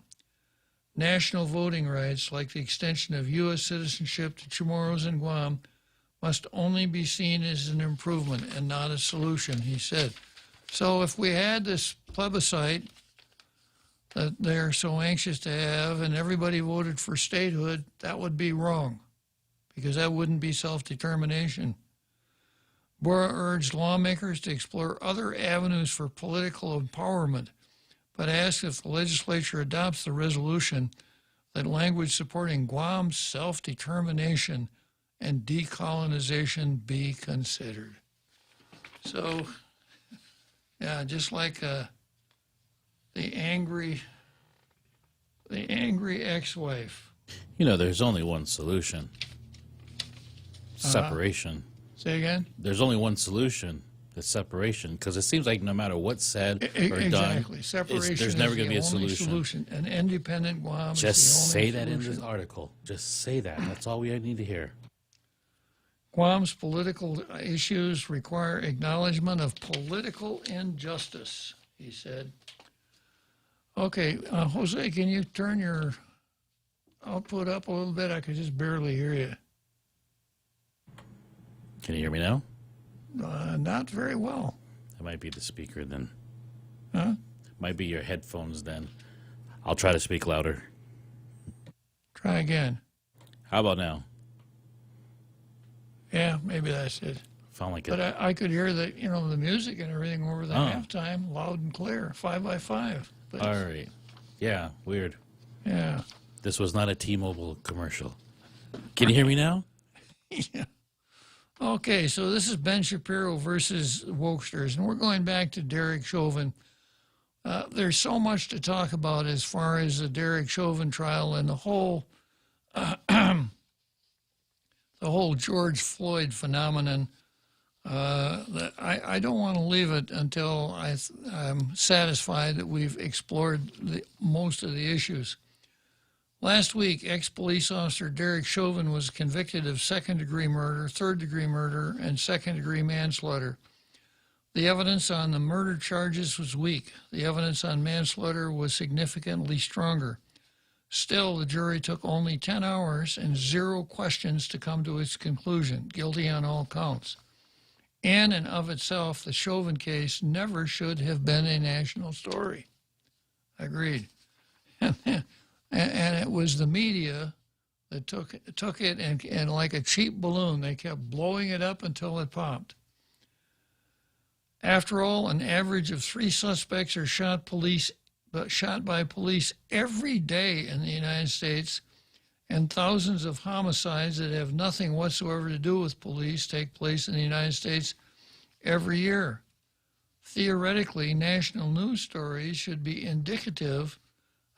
National voting rights, like the extension of U.S. citizenship to Chamorros in Guam, must only be seen as an improvement and not a solution, he said. So if we had this plebiscite that they're so anxious to have and everybody voted for statehood, that would be wrong because that wouldn't be self-determination. Bora urged lawmakers to explore other avenues for political empowerment, but asked if the legislature adopts the resolution that language supporting Guam's self-determination and decolonization be considered. So, yeah, just like the angry ex-wife. You know, there's only one solution. Separation. Say again? There's only one solution. It's separation, because it seems like no matter what's said or done, exactly. Separation there's never going to be a is the only solution. An independent Guam is Just the only say that solution. in this article. Just say that. That's all we need to hear. Guam's political issues require acknowledgement of political injustice, he said. Okay, Jose, can you turn your output up a little bit? I could just barely hear you. Can you hear me now? Not very well. That might be the speaker then. Huh? Might be your headphones then. I'll try to speak louder. Try again. How about now? Yeah, maybe that's it. Sound like But it. I could hear the music and everything over the halftime, loud and clear, 5x5. But All right. Yeah, weird. Yeah. This was not a T-Mobile commercial. Can you hear me now? Yeah. Okay, so this is Ben Shapiro versus Wokesters, and we're going back to Derek Chauvin. There's so much to talk about as far as the Derek Chauvin trial and the whole George Floyd phenomenon. That I don't want to leave it until I'm satisfied that we've explored most of the issues. Last week, ex-police officer Derek Chauvin was convicted of second-degree murder, third-degree murder, and second-degree manslaughter. The evidence on the murder charges was weak. The evidence on manslaughter was significantly stronger. Still, the jury took only 10 hours and 0 questions to come to its conclusion, guilty on all counts. In and of itself, the Chauvin case never should have been a national story. Agreed. And it was the media that took it and like a cheap balloon, they kept blowing it up until it popped. After all, an average of 3 suspects are shot by police every day in the United States, and thousands of homicides that have nothing whatsoever to do with police take place in the United States every year. Theoretically, national news stories should be indicative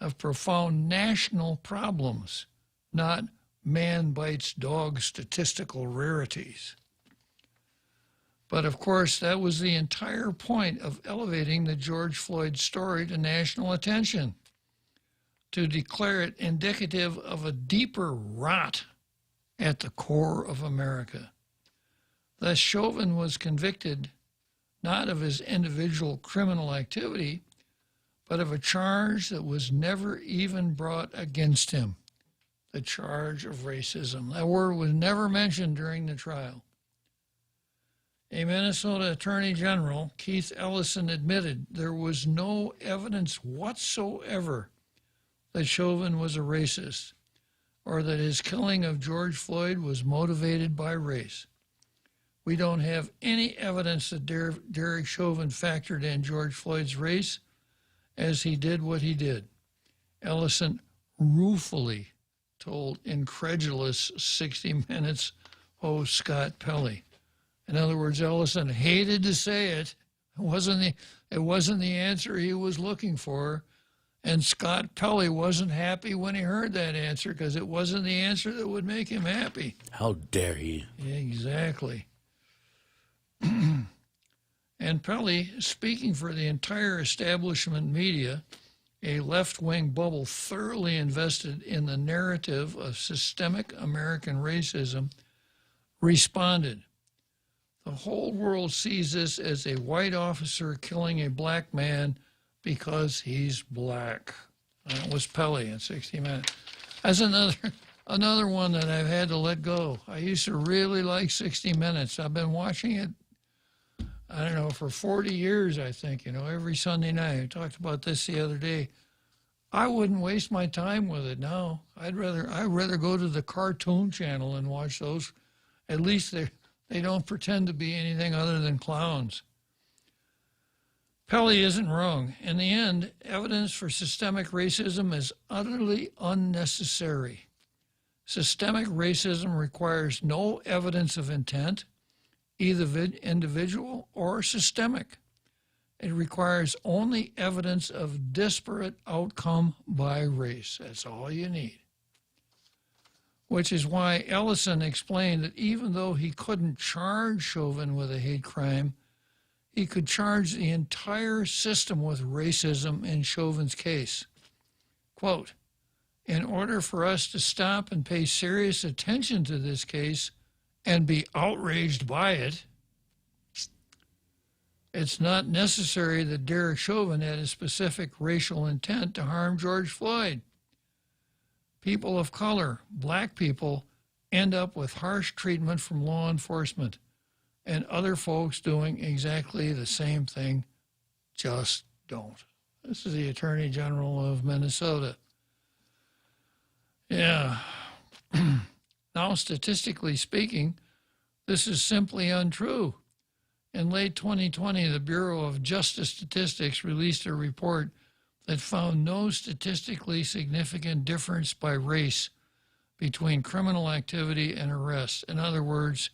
of profound national problems, not man bites dog statistical rarities. But of course, that was the entire point of elevating the George Floyd story to national attention, to declare it indicative of a deeper rot at the core of America. Thus, Chauvin was convicted not of his individual criminal activity, but of a charge that was never even brought against him, the charge of racism. That word was never mentioned during the trial. A Minnesota Attorney General, Keith Ellison, admitted there was no evidence whatsoever that Chauvin was a racist or that his killing of George Floyd was motivated by race. We don't have any evidence that Derek Chauvin factored in George Floyd's race as he did what he did. Ellison ruefully told incredulous 60 Minutes host Scott Pelley. In other words, Ellison hated to say it. It wasn't the answer he was looking for. And Scott Pelley wasn't happy when he heard that answer because it wasn't the answer that would make him happy. How dare he? Exactly. And Pelley, speaking for the entire establishment media, a left-wing bubble thoroughly invested in the narrative of systemic American racism, responded. The whole world sees this as a white officer killing a black man because he's black. That was Pelley in 60 Minutes. That's another one that I've had to let go. I used to really like 60 Minutes. I've been watching it, I don't know, for 40 years, I think, every Sunday night. I talked about this the other day. I wouldn't waste my time with it now. I'd rather go to the cartoon channel and watch those. At least they don't pretend to be anything other than clowns. Pelley isn't wrong. In the end, evidence for systemic racism is utterly unnecessary. Systemic racism requires no evidence of intent, either individual or systemic. It requires only evidence of disparate outcome by race. That's all you need. Which is why Ellison explained that even though he couldn't charge Chauvin with a hate crime, he could charge the entire system with racism in Chauvin's case. Quote, in order for us to stop and pay serious attention to this case and be outraged by it, it's not necessary that Derek Chauvin had a specific racial intent to harm George Floyd. People of color, black people, end up with harsh treatment from law enforcement, and other folks doing exactly the same thing just don't. This is the Attorney General of Minnesota. Yeah. Now, statistically speaking, this is simply untrue. In late 2020, the Bureau of Justice Statistics released a report that found no statistically significant difference by race between criminal activity and arrest. In other words,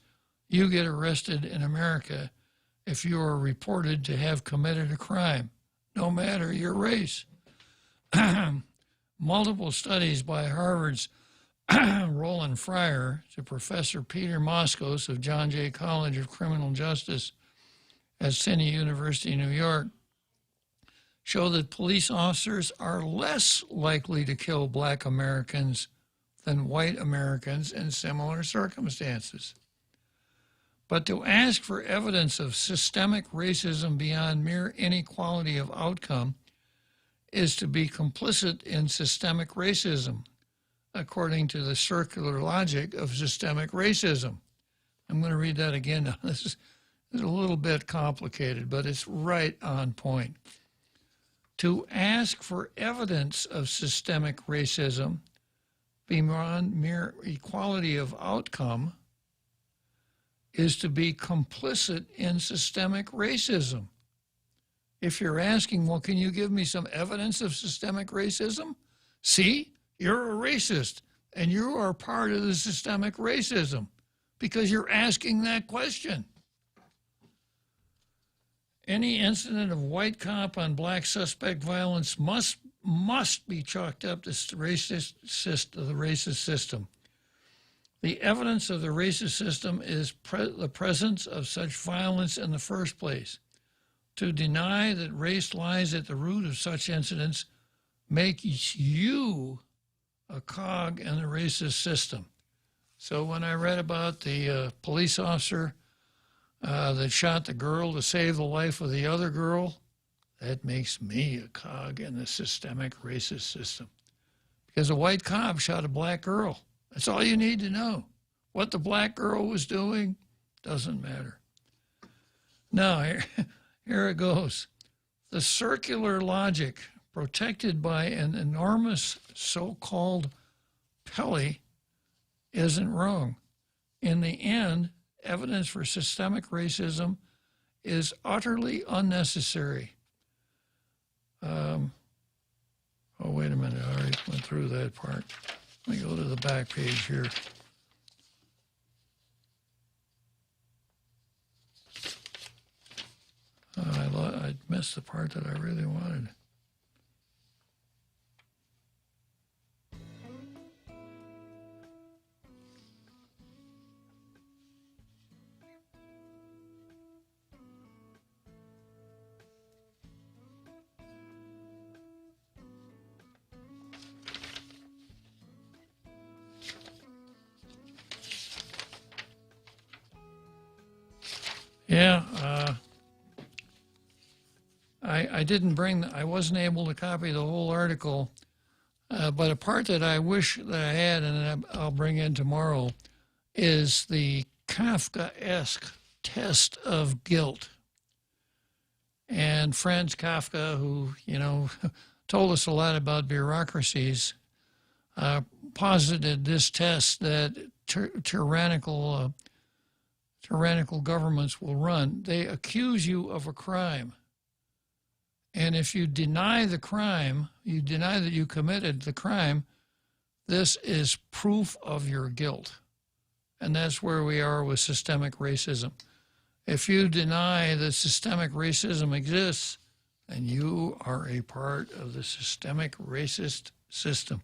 you get arrested in America if you are reported to have committed a crime, no matter your race. Multiple studies by Harvard's Roland Fryer to Professor Peter Moskos of John Jay College of Criminal Justice at City University, New York, show that police officers are less likely to kill black Americans than white Americans in similar circumstances. But to ask for evidence of systemic racism beyond mere inequality of outcome is to be complicit in systemic racism, according to the circular logic of systemic racism. I'm going to read that again now. This is a little bit complicated, but it's right on point. To ask for evidence of systemic racism beyond mere equality of outcome is to be complicit in systemic racism. If you're asking, well, can you give me some evidence of systemic racism? See, you're a racist. And you are part of the systemic racism because you're asking that question. Any incident of white cop on black suspect violence must be chalked up to the racist system. The evidence of the racist system is the presence of such violence in the first place. To deny that race lies at the root of such incidents makes you a cog in the racist system. So when I read about the police officer that shot the girl to save the life of the other girl, that makes me a cog in the systemic racist system. Because a white cop shot a black girl. That's all you need to know. What the black girl was doing doesn't matter. Now, here it goes. The circular logic protected by an enormous so-called Pele isn't wrong. In the end, evidence for systemic racism is utterly unnecessary. Oh, wait a minute. I already went through that part. Let me go to the back page here. I missed the part that I really wanted. Yeah, I wasn't able to copy the whole article, but a part that I wish that I had, and I'll bring in tomorrow, is the Kafkaesque test of guilt. And Franz Kafka, who, told us a lot about bureaucracies, posited this test that tyrannical governments will run. They accuse you of a crime. And if you deny the crime, you deny that you committed the crime, this is proof of your guilt. And that's where we are with systemic racism. If you deny that systemic racism exists, then you are a part of the systemic racist system.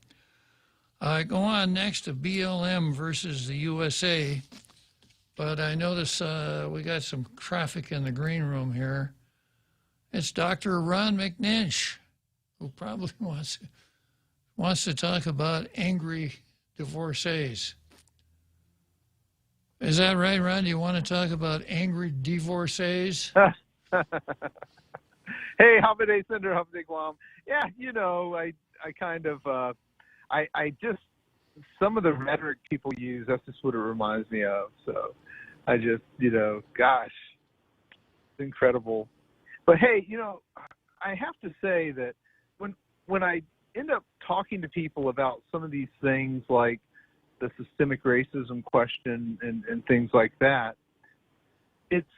I go on next to BLM versus the USA. But I notice we got some traffic in the green room here. It's Dr. Ron McNinch, who probably wants to talk about angry divorcees. Is that right, Ron? Do you want to talk about angry divorcees? Hey, Holiday Cinder, Holiday Guam. Yeah, I kind of, I just, some of the rhetoric people use, that's just what it reminds me of. So I just, gosh, it's incredible. But hey, I have to say that when I end up talking to people about some of these things like the systemic racism question and things like that, it's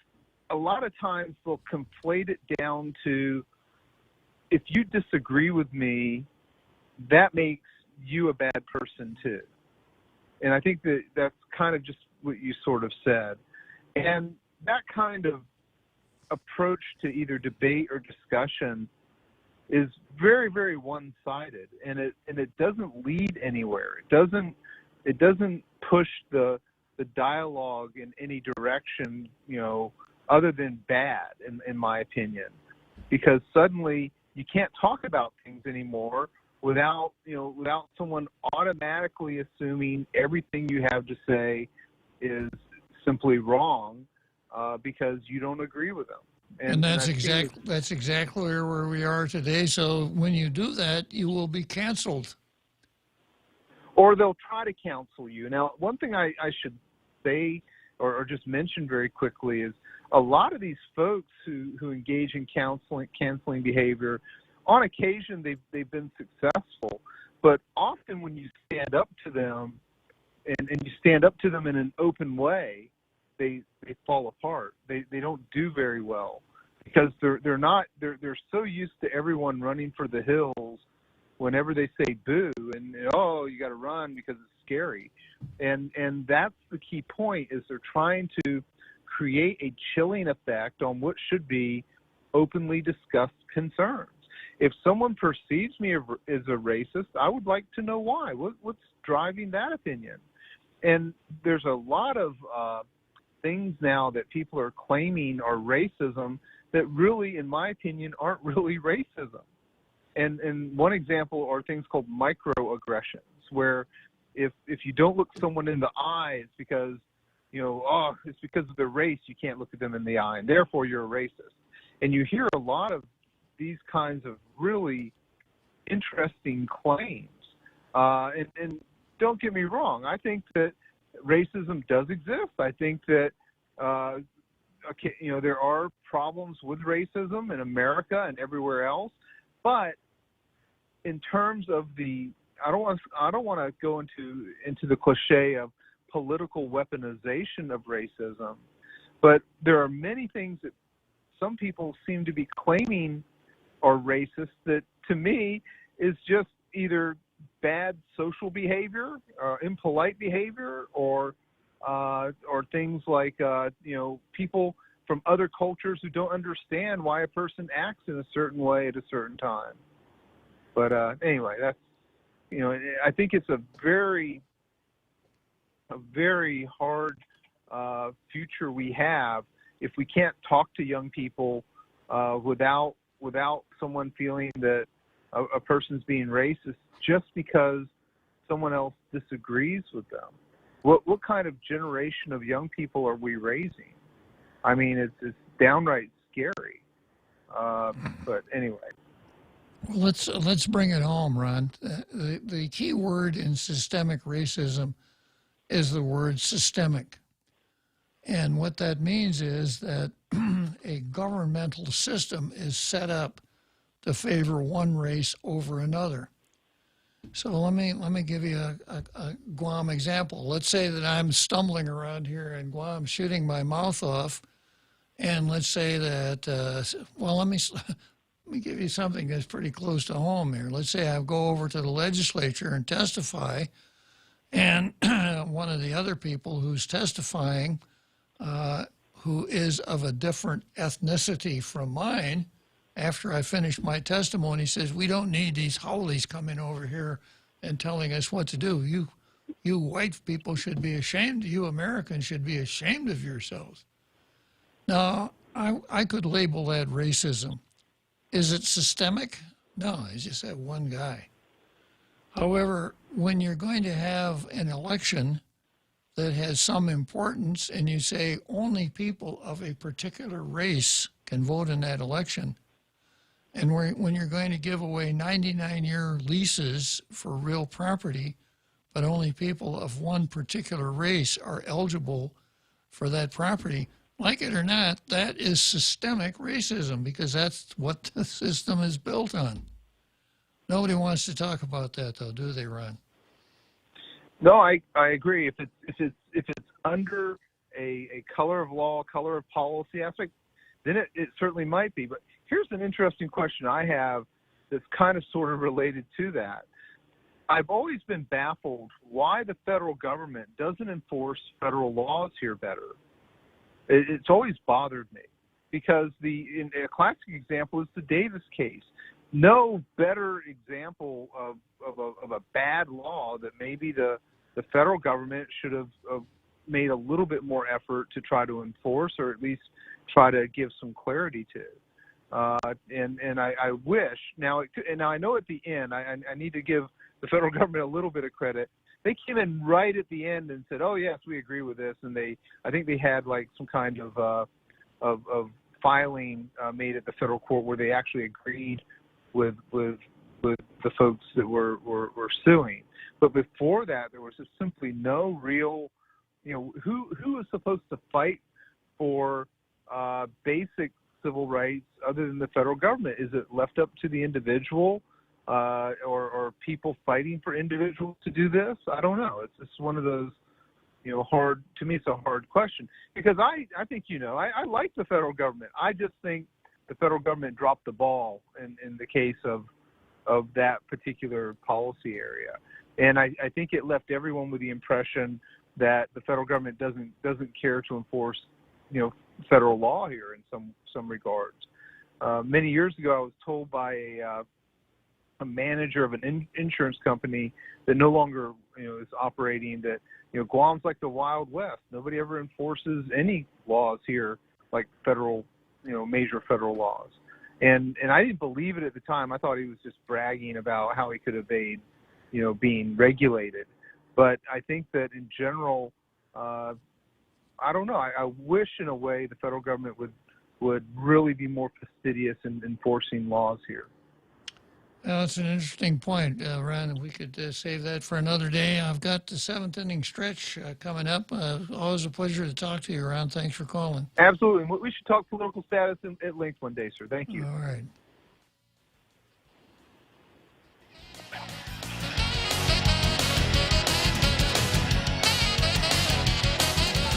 a lot of times they'll conflate it down to, if you disagree with me, that makes you a bad person too. And I think that's kind of just what you sort of said. And that kind of approach to either debate or discussion is very, very one-sided, and it doesn't lead anywhere. It doesn't push the dialogue in any direction, other than bad, in my opinion, because suddenly you can't talk about things anymore without someone automatically assuming everything you have to say is simply wrong because you don't agree with them. And that's exactly where we are today. So when you do that, you will be canceled. Or they'll try to cancel you. Now, one thing I should say or just mention very quickly is a lot of these folks who engage in canceling behavior, on occasion they've been successful, but often when you stand up to them and you stand up to them in an open way, they fall apart. They don't do very well because they're so used to everyone running for the hills whenever they say boo and oh, you got to run because it's scary. And that's the key point, is they're trying to create a chilling effect on what should be openly discussed concerns. If someone perceives me as a racist, I would like to know why. What's driving that opinion? And there's a lot of things now that people are claiming are racism that really, in my opinion, aren't really racism. And one example are things called microaggressions, where if you don't look someone in the eye, it's because, it's because of their race, you can't look at them in the eye, and therefore you're a racist. And you hear a lot of these kinds of really interesting claims. And don't get me wrong, I think that racism does exist. I think that there are problems with racism in America and everywhere else. But in terms of I don't want to go into the cliche of political weaponization of racism, but there are many things that some people seem to be claiming are racist that, to me, is just either bad social behavior, impolite behavior, or things like people from other cultures who don't understand why a person acts in a certain way at a certain time. But anyway, that's I think it's a very hard future we have if we can't talk to young people without someone feeling that a person's being racist just because someone else disagrees with them. What kind of generation of young people are we raising? I mean, it's downright scary. But anyway. Well, let's bring it home, Ron. The key word in systemic racism is the word systemic. And what that means is that a governmental system is set up to favor one race over another. So let me give you a Guam example. Let's say that I'm stumbling around here in Guam, shooting my mouth off, and let's say that, let me give you something that's pretty close to home here. Let's say I go over to the legislature and testify, and one of the other people who's testifying, who is of a different ethnicity from mine, after I finish my testimony, says, we don't need these howlies coming over here and telling us what to do. You white people should be ashamed. You Americans should be ashamed of yourselves. Now, I could label that racism. Is it systemic? No, it's just that one guy. However, when you're going to have an election that has some importance and you say only people of a particular race can vote in that election, and when you're going to give away 99-year leases for real property, but only people of one particular race are eligible for that property, like it or not, that is systemic racism, because that's what the system is built on. Nobody wants to talk about that, though, do they, Ron? No, I agree. If it's under a color of law, color of policy aspect, then it certainly might be. But here's an interesting question I have that's kind of sort of related to that. I've always been baffled why the federal government doesn't enforce federal laws here better. It's always bothered me, because a classic example is the Davis case. No better example of a bad law that maybe the federal government should have made a little bit more effort to try to enforce, or at least try to give some clarity to. And I wish now. Now I know at the end I need to give the federal government a little bit of credit. They came in right at the end and said, "Oh yes, we agree with this," and I think they had like some kind of filing made at the federal court where they actually agreed with the folks that were suing. But before that, there was just simply no real, who is supposed to fight for basic civil rights other than the federal government? Is it left up to the individual? Or people fighting for individuals to do this? I don't know. It's just one of those, hard, to me it's a hard question, because I think, I like the federal government. I just think the federal government dropped the ball in the case of of that particular policy area. And I think it left everyone with the impression that the federal government doesn't care to enforce, federal law here in some regards. Many years ago, I was told by a manager of an insurance company that no longer is operating that Guam's like the Wild West. Nobody ever enforces any laws here like federal, major federal laws. And I didn't believe it at the time. I thought he was just bragging about how he could evade, being regulated. But I think that in general, I don't know. I wish in a way the federal government would really be more fastidious in enforcing laws here. That's an interesting point, Ron. We could save that for another day. I've got the seventh inning stretch coming up. Always a pleasure to talk to you, Ron. Thanks for calling. Absolutely. We should talk political status at length one day, sir. Thank you. All right.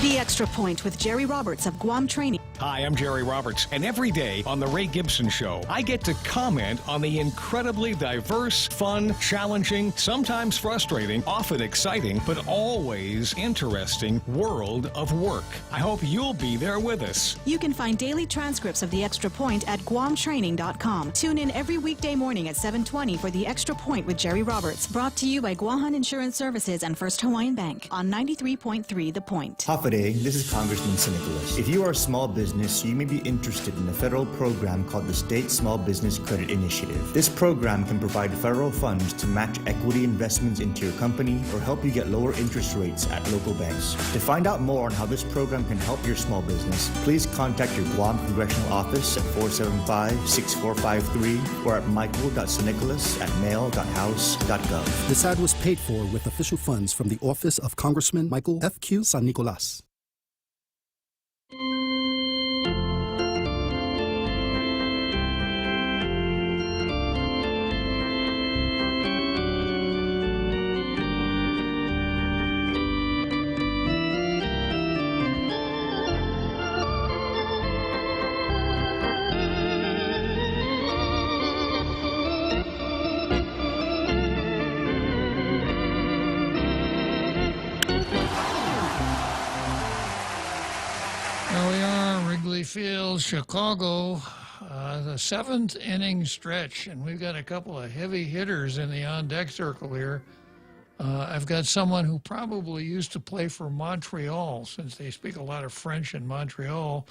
The Extra Point with Jerry Roberts of Guam Training. Hi, I'm Jerry Roberts, and every day on The Ray Gibson Show, I get to comment on the incredibly diverse, fun, challenging, sometimes frustrating, often exciting, but always interesting world of work. I hope you'll be there with us. You can find daily transcripts of The Extra Point at guamtraining.com. Tune in every weekday morning at 7:20 for The Extra Point with Jerry Roberts, brought to you by Guahan Insurance Services and First Hawaiian Bank on 93.3 The Point. Hafaday, this is Congressman Nicholas. If you are a small business, you may be interested in a federal program called the State Small Business Credit Initiative. This program can provide federal funds to match equity investments into your company or help you get lower interest rates at local banks. To find out more on how this program can help your small business, please contact your Guam Congressional Office at 475-6453 or at michael.sannicolas@mail.house.gov. This ad was paid for with official funds from the Office of Congressman Michael F.Q. San Nicolas. Field, Chicago, the seventh inning stretch, and we've got a couple of heavy hitters in the on-deck circle here. I've got someone who probably used to play for Montreal, since they speak a lot of French in Montreal.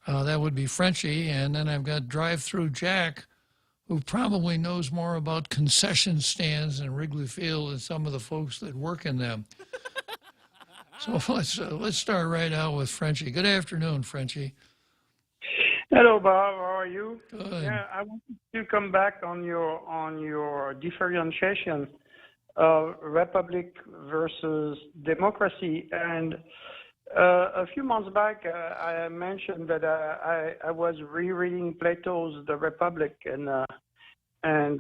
That would be Frenchie. And then I've got Drive-Through Jack, who probably knows more about concession stands in Wrigley Field than some of the folks that work in them. So let's start right out with Frenchie. Good afternoon, Frenchie. Hello, Bob. How are you? Good. Yeah, I wanted to come back on your differentiation of republic versus democracy. And a few months back, I mentioned that I was rereading Plato's The Republic and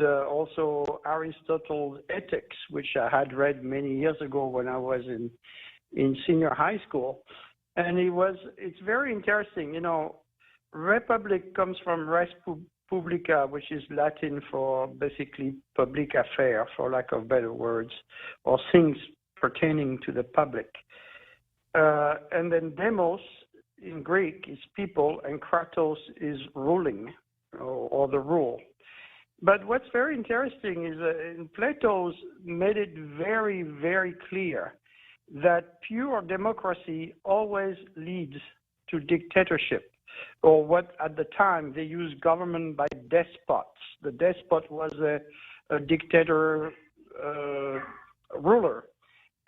also Aristotle's Ethics, which I had read many years ago when I was in senior high school. And it's very interesting. Republic comes from res publica, which is Latin for basically public affair, for lack of better words, or things pertaining to the public. And then demos in Greek is people, and kratos is ruling, or the rule. But what's very interesting is in Plato's made it very, very clear that pure democracy always leads to dictatorship, or what at the time they used government by despots. The despot was a dictator ruler.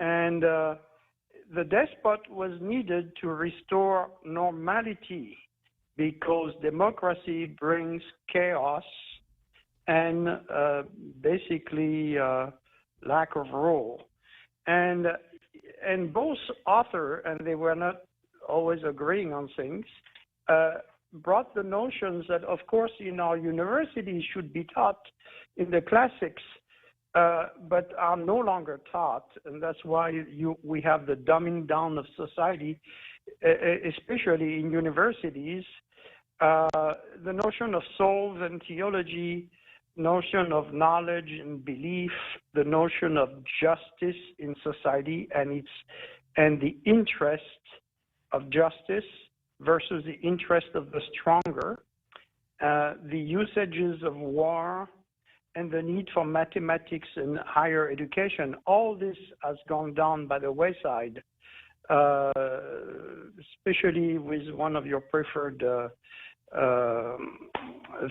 And the despot was needed to restore normality, because democracy brings chaos and basically lack of rule. And both authors, and they were not always agreeing on things, brought the notions that, of course, in our universities should be taught in the classics, but are no longer taught. And that's why we have the dumbing down of society, especially in universities. The notion of souls and theology notion of knowledge and belief, the notion of justice in society and the interest of justice versus the interest of the stronger, the usages of war, and the need for mathematics and higher education. All this has gone down by the wayside, especially with one of your preferred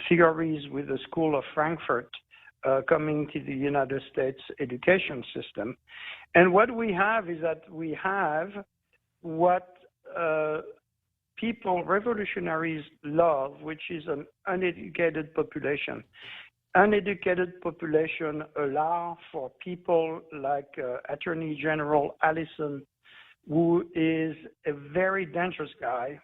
theories with the School of Frankfurt coming to the United States education system. And what we have is that we have what people, revolutionaries love, which is an uneducated population. Uneducated population allow for people like Attorney General Allison, who is a very dangerous guy,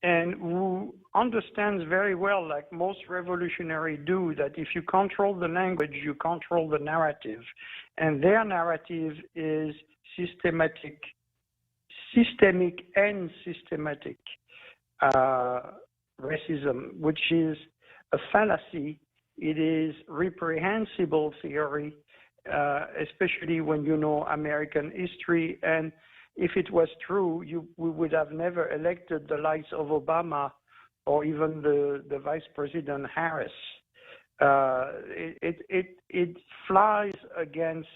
and who understands very well, like most revolutionaries do, that if you control the language, you control the narrative. And their narrative is systemic and systematic racism, which is a fallacy. It is reprehensible theory, especially when you know American history. And if it was true, we would have never elected the likes of Obama or even the Vice President Harris. It flies against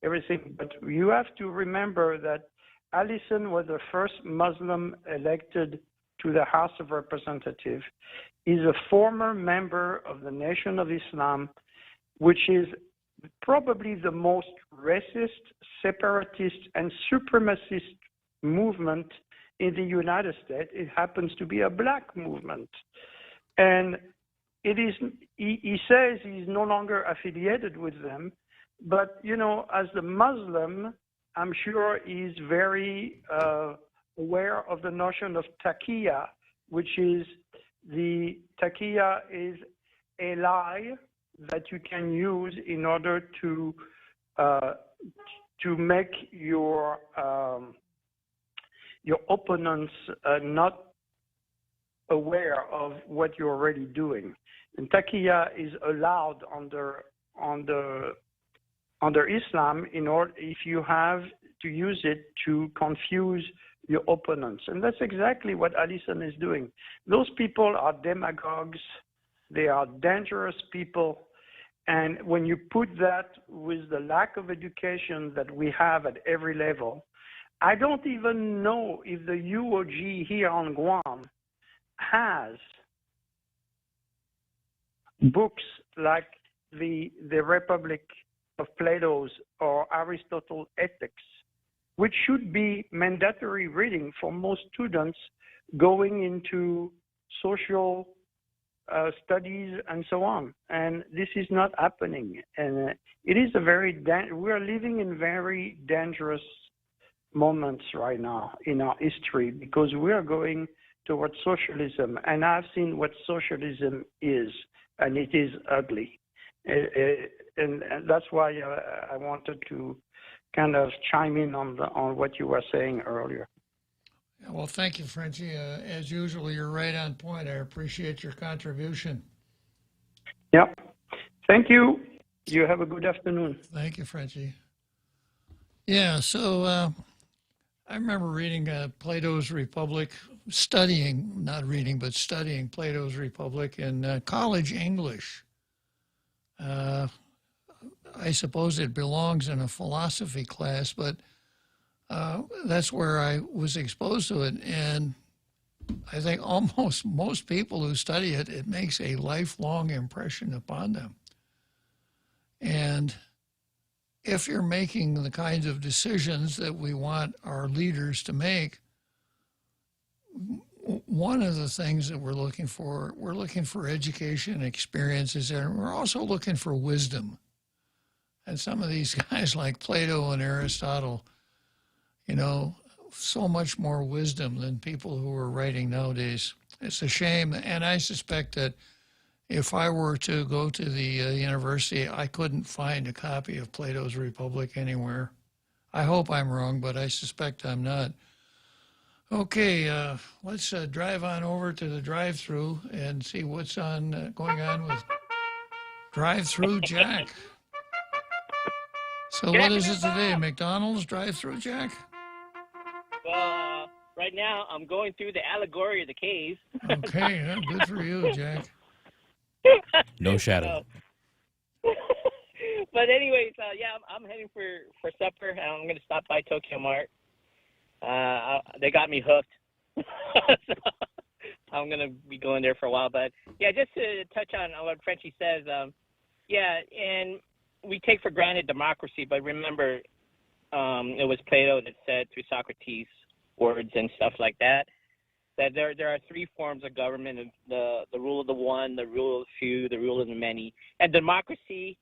everything. But you have to remember that Allison was the first Muslim elected to the House of Representatives. He's a former member of the Nation of Islam, which is probably the most racist, separatist, and supremacist movement in the United States. It happens to be a black movement. And it is, he says he's no longer affiliated with them, but, you know, as a Muslim, I'm sure he's very aware of the notion of taqiyya, which is taqiyya is a lie that you can use in order to make your opponents not aware of what you're already doing. And taqiyya is allowed under Islam in order if you have to use it to confuse your opponents. And that's exactly what Allison is doing. Those people are demagogues. They are dangerous people. And when you put that with the lack of education that we have at every level, I don't even know if the UOG here on Guam has books like the Republic of Plato's or Aristotle Ethics, which should be mandatory reading for most students going into social studies and so on. And this is not happening. And it is we are living in very dangerous moments right now in our history because we are going towards socialism. And I've seen what socialism is, and it is ugly. And that's why I wanted to kind of chime in on what you were saying earlier. Well, thank you, Frenchie. As usual, you're right on point. I appreciate your contribution. Yep. Thank you. You have a good afternoon. Thank you, Frenchie. Yeah, so I remember reading Plato's Republic, not reading, but studying Plato's Republic in college English. I suppose it belongs in a philosophy class, but that's where I was exposed to it. And I think almost most people who study it, it makes a lifelong impression upon them. And if you're making the kinds of decisions that we want our leaders to make, one of the things that we're looking for education, experiences, and we're also looking for wisdom. And some of these guys like Plato and Aristotle, you know, so much more wisdom than people who are writing nowadays. It's a shame. And I suspect that if I were to go to the university, I couldn't find a copy of Plato's Republic anywhere. I hope I'm wrong, but I suspect I'm not. Okay, let's drive on over to the drive-through and see what's going on with Drive-through Jack. So what is it today? McDonald's drive-through Jack? Well, right now I'm going through the allegory of the cave. Okay, yeah, good for you, Jack. No shadow. But anyways, yeah, I'm heading for supper. I'm going to stop by Tokyo Mart. They got me hooked. So I'm going to be going there for a while. But, yeah, just to touch on what Frenchie says, yeah, and we take for granted democracy, but remember, it was Plato that said through Socrates' words and stuff like that, that there are three forms of government: the rule of the one, the rule of the few, the rule of the many. And democracy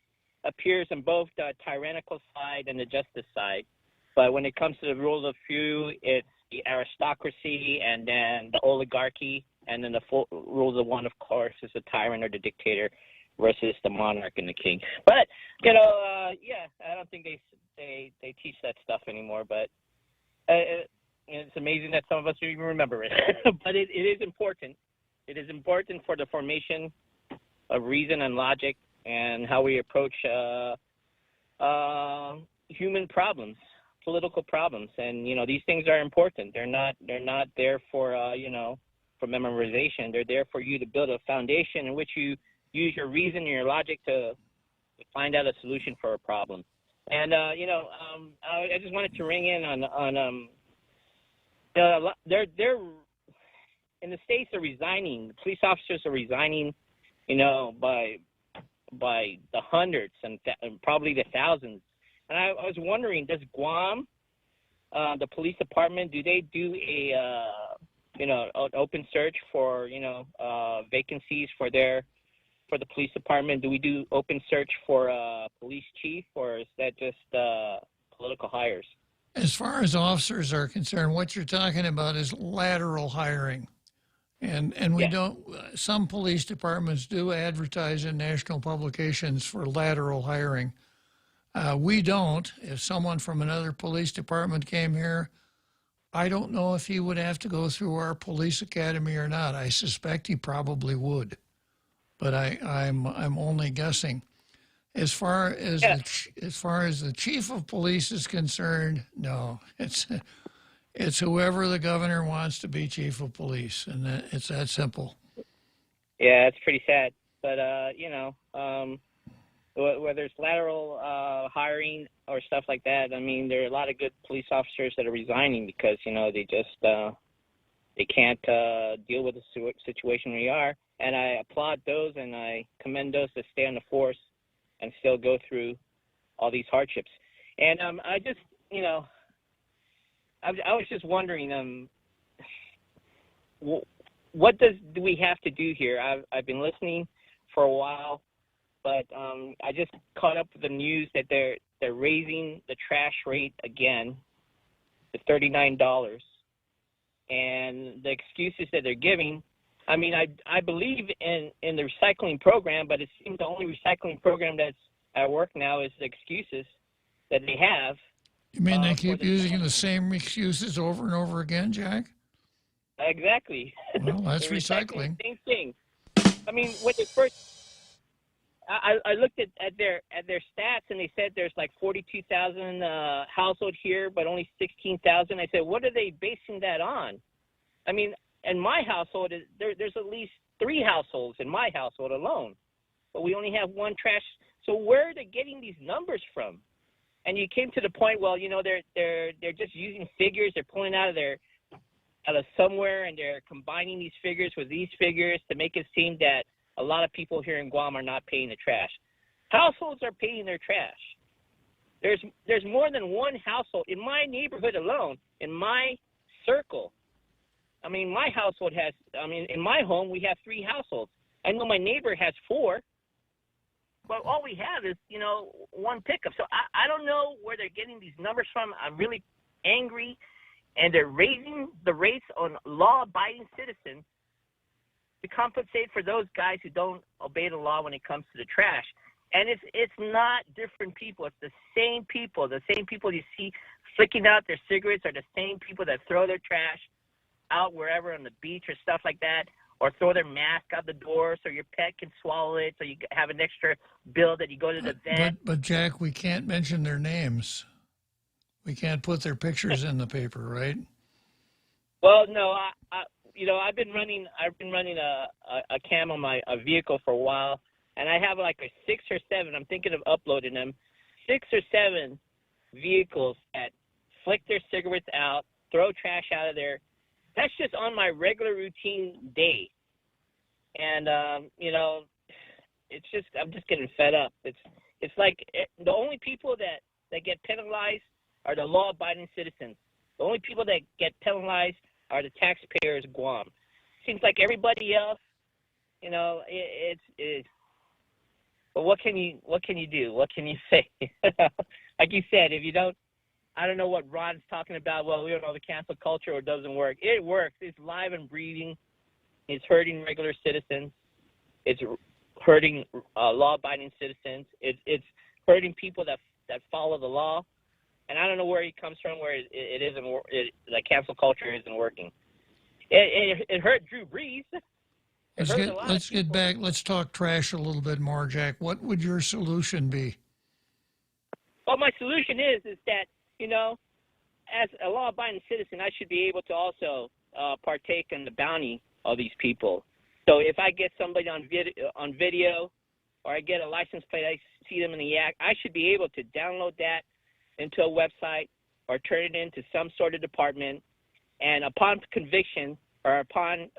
appears on both the tyrannical side and the justice side. But when it comes to the rule of the few, it's the aristocracy and then the oligarchy, and then the full rule of the one, of course, is the tyrant or the dictator versus the monarch and the king. But, yeah, I don't think they teach that stuff anymore. But it's amazing that some of us don't even remember it. But it is important. It is important for the formation of reason and logic and how we approach human problems, political problems. And, these things are important. They're not there for, for memorization. They're there for you to build a foundation in which you use your reason and your logic to find out a solution for a problem. And, I just wanted to ring in on they're in the States are resigning. The police officers are resigning, by the hundreds and probably the thousands. And I was wondering, does Guam, the police department, do they do an open search for, vacancies for the police department? Do we do open search for a police chief, or is that just political hires? As far as officers are concerned, what you're talking about is lateral hiring. And we don't, some police departments do advertise in national publications for lateral hiring. We don't. If someone from another police department came here, I don't know if he would have to go through our police academy or not. I suspect he probably would, but I'm only guessing. As far as the chief of police is concerned, no, it's whoever the governor wants to be chief of police, and it's that simple. Yeah, it's pretty sad, but whether it's lateral hiring or stuff like that, I mean, there are a lot of good police officers that are resigning because they just they can't deal with the situation we are. And I applaud those and I commend those that stay on the force and still go through all these hardships. And I just, I was just wondering, what do we have to do here? I've been listening for a while, but I just caught up with the news that they're raising the trash rate again to $39, and the excuses that they're giving. I mean, I believe in the recycling program, but it seems the only recycling program that's at work now is the excuses that they have. You mean they keep using the same excuses over and over again, Jack? Exactly. Well, that's recycling. Same thing. I mean, when they first, I looked at their stats, and they said there's like 42,000 households here, but only 16,000. I said, what are they basing that on? I mean, in my household, there's at least 3 households in my household alone, but we only have 1 trash. So where are they getting these numbers from? And you came to the point, well, they're just using figures. They're pulling out of somewhere, and they're combining these figures with these figures to make it seem that a lot of people here in Guam are not paying the trash. Households are paying their trash. There's more than 1 household in my neighborhood alone, in my circle. I mean, my household has, in my home, we have 3 households. I know my neighbor has 4, but all we have is, 1 pickup. So I don't know where they're getting these numbers from. I'm really angry, and they're raising the rates on law-abiding citizens to compensate for those guys who don't obey the law when it comes to the trash. And it's not different people. It's the same people. The same people you see flicking out their cigarettes are the same people that throw their trash out wherever on the beach or stuff like that. or throw their mask out the door so your pet can swallow it, so you have an extra bill that you go to the vet. But Jack, we can't mention their names. We can't put their pictures in the paper, right? Well, no, I've been running a cam on my vehicle for a while, and I have like a 6 or 7. I'm thinking of uploading them. 6 or 7 vehicles that flick their cigarettes out, throw trash out of there. That's just on my regular routine day, and it's just I'm just getting fed up. It's like the only people that get penalized are the law-abiding citizens. The only people that get penalized are the taxpayers of Guam. Seems like everybody else, it's. But what can you do? What can you say? Like you said, if you don't, I don't know what Ron's talking about. Well, we don't know the cancel culture or it doesn't work. It works. It's live and breathing. It's hurting regular citizens. It's hurting law-abiding citizens. It's hurting people that follow the law. And I don't know where he comes from, where it isn't. The cancel culture isn't working. It hurt Drew Brees. Let's get back. Let's talk trash a little bit more, Jack. What would your solution be? Well, my solution is that, as a law-abiding citizen, I should be able to also partake in the bounty of these people. So if I get somebody on video, or I get a license plate, I see them in the act, I should be able to download that into a website or turn it into some sort of department. And upon conviction, or upon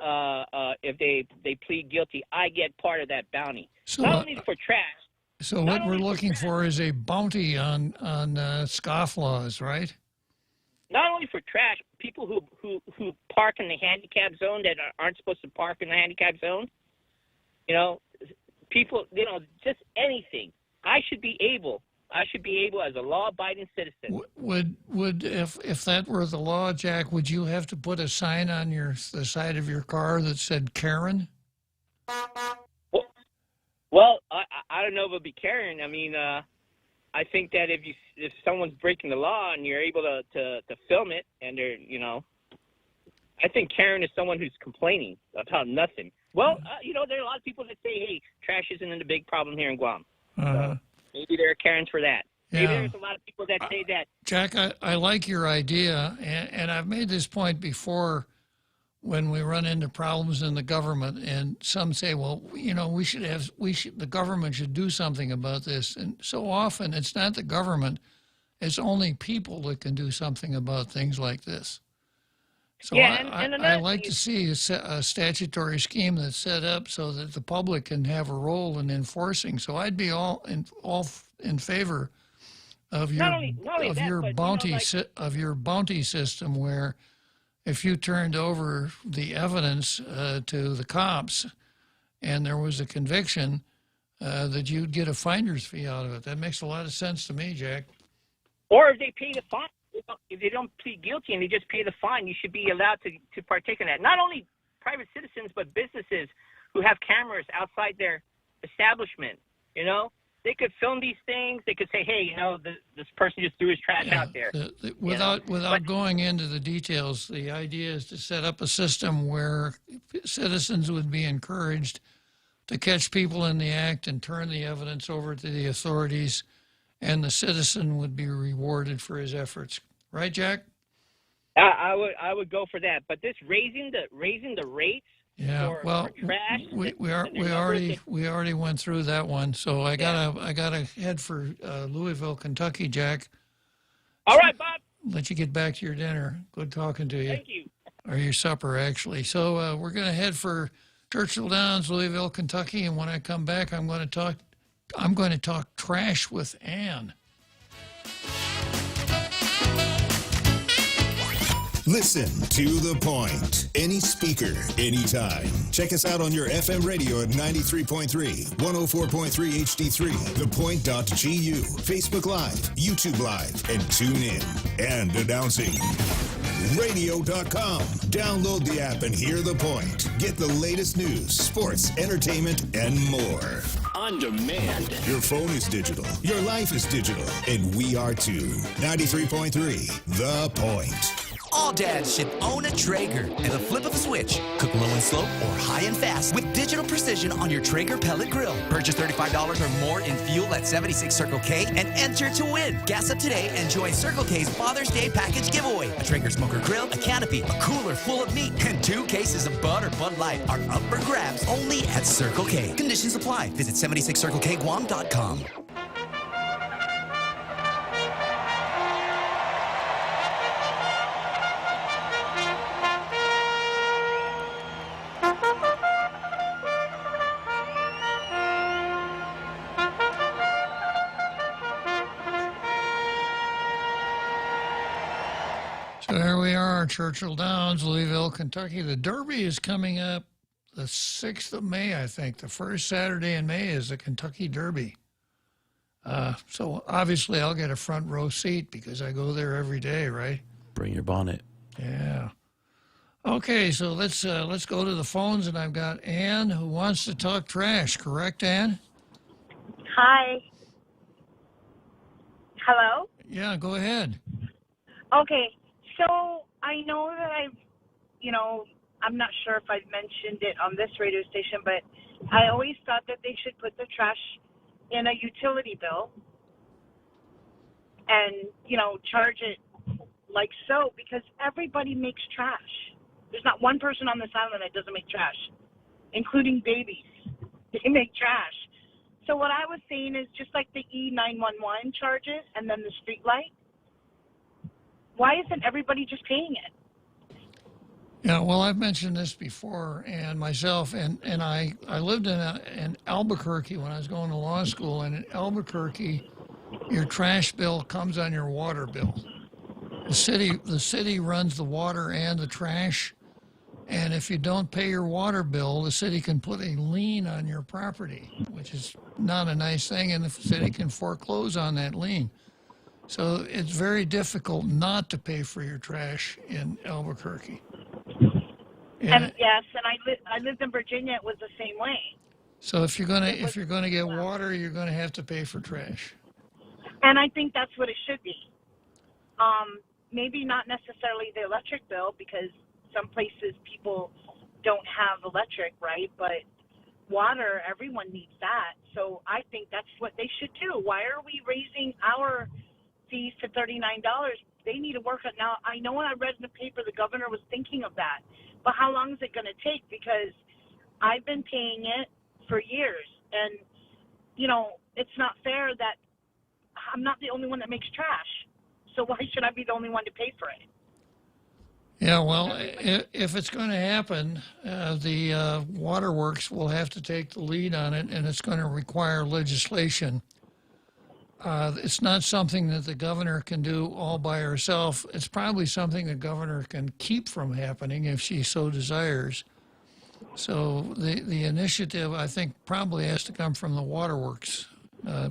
if they plead guilty, I get part of that bounty. So, not only for trash. So what we're looking for is a bounty on scofflaws, right? Not only for trash, people who park in the handicap zone that aren't supposed to park in the handicap zone. People, just anything. I should be able as a law-abiding citizen. Would if that were the law, Jack, would you have to put a sign on the side of your car that said Karen? Well, I don't know if it'll be Karen. I mean, I think that if someone's breaking the law and you're able to film it, and they're I think Karen is someone who's complaining about nothing. Well, there are a lot of people that say, hey, trash isn't a big problem here in Guam. So maybe there are Karens for that. Maybe there's a lot of people that say that. Jack, I like your idea, and I've made this point before when we run into problems in the government, and some say, well, the government should do something about this. And so often it's not the government, it's only people that can do something about things like this. So I like to see a statutory scheme that's set up so that the public can have a role in enforcing. So I'd be all in favor of your bounty system, where if you turned over the evidence to the cops and there was a conviction, that you'd get a finder's fee out of it. That makes a lot of sense to me, Jack. Or if they pay the fine. If they don't plead guilty and they just pay the fine, you should be allowed to partake in that. Not only private citizens, but businesses who have cameras outside their establishment. They could film these things. They could say, hey, this person just threw his trash out there. Without going into the details, the idea is to set up a system where citizens would be encouraged to catch people in the act and turn the evidence over to the authorities, and the citizen would be rewarded for his efforts. Right, Jack? I would go for that. But this raising the rates for trash. We already went through that one. So I gotta head for Louisville, Kentucky, Jack. All right, Bob. Let you get back to your dinner. Good talking to you. Thank you. Or your supper, actually. So we're gonna head for Churchill Downs, Louisville, Kentucky, and when I come back, I'm going to talk trash with Ann. Listen to The Point. Any speaker, anytime. Check us out on your FM radio at 93.3, 104.3 HD3, thepoint.gu, Facebook Live, YouTube Live, and tune in. And announcing radio.com. Download the app and hear The Point. Get the latest news, sports, entertainment, and more. On demand. Your phone is digital. Your life is digital. And we are too. 93.3, The Point. All dads should own a Traeger. And the flip of a switch. Cook low and slow or high and fast with digital precision on your Traeger pellet grill. Purchase $35 or more in fuel at 76 Circle K and enter to win. Gas up today and join Circle K's Father's Day package giveaway. A Traeger smoker grill, a canopy, a cooler full of meat, and 2 cases of Bud or Bud Light are up for grabs only at Circle K. Conditions apply. Visit 76circlekguam.com. So here we are, Churchill Downs, Louisville, Kentucky. The Derby is coming up the 6th of May, I think. The first Saturday in May is the Kentucky Derby. So obviously I'll get a front row seat because I go there every day, right? Bring your bonnet. Yeah. Okay, so let's go to the phones, and I've got Ann who wants to talk trash. Correct, Ann? Hi. Hello? Yeah, go ahead. Okay, so I know that I'm not sure if I've mentioned it on this radio station, but I always thought that they should put the trash in a utility bill and, charge it like so, because everybody makes trash. There's not one person on this island that doesn't make trash, including babies. They make trash. So what I was saying is just like the E911 charges and then the street light, why isn't everybody just paying it? Yeah, well, I've mentioned this before, and myself, and I lived in Albuquerque when I was going to law school, and in Albuquerque, your trash bill comes on your water bill. The city runs the water and the trash, and if you don't pay your water bill, the city can put a lien on your property, which is not a nice thing, and the city can foreclose on that lien. So it's very difficult not to pay for your trash in Albuquerque. And yes, and I lived in Virginia. It was the same way. So if you're gonna get water, you're gonna have to pay for trash. And I think that's what it should be. Maybe not necessarily the electric bill, because some places people don't have electric, right? But water, everyone needs that. So I think that's what they should do. Why are we raising our fees to $39? They need to work on now. I know when I read in the paper the governor was thinking of that, but how long is it going to take? Because I've been paying it for years, and it's not fair that I'm not the only one that makes trash. So why should I be the only one to pay for it? Yeah, well, if it's going to happen, the waterworks will have to take the lead on it, and it's going to require legislation. It's not something that the governor can do all by herself. It's probably something the governor can keep from happening if she so desires. So the initiative, I think, probably has to come from the waterworks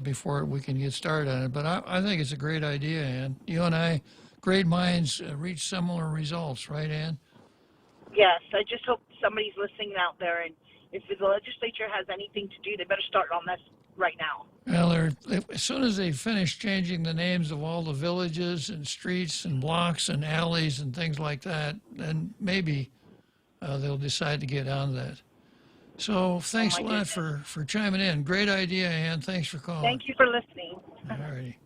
before we can get started on it. But I think it's a great idea, Ann. You and I, great minds reach similar results, right, Ann? Yes, I just hope somebody's listening out there, and if the legislature has anything to do, they better start on this right now. Well, as soon as they finish changing the names of all the villages and streets and blocks and alleys and things like that, then maybe they'll decide to get on that. So thanks a lot for chiming in. Great idea, Ann. Thanks for calling. Thank you for listening. All righty.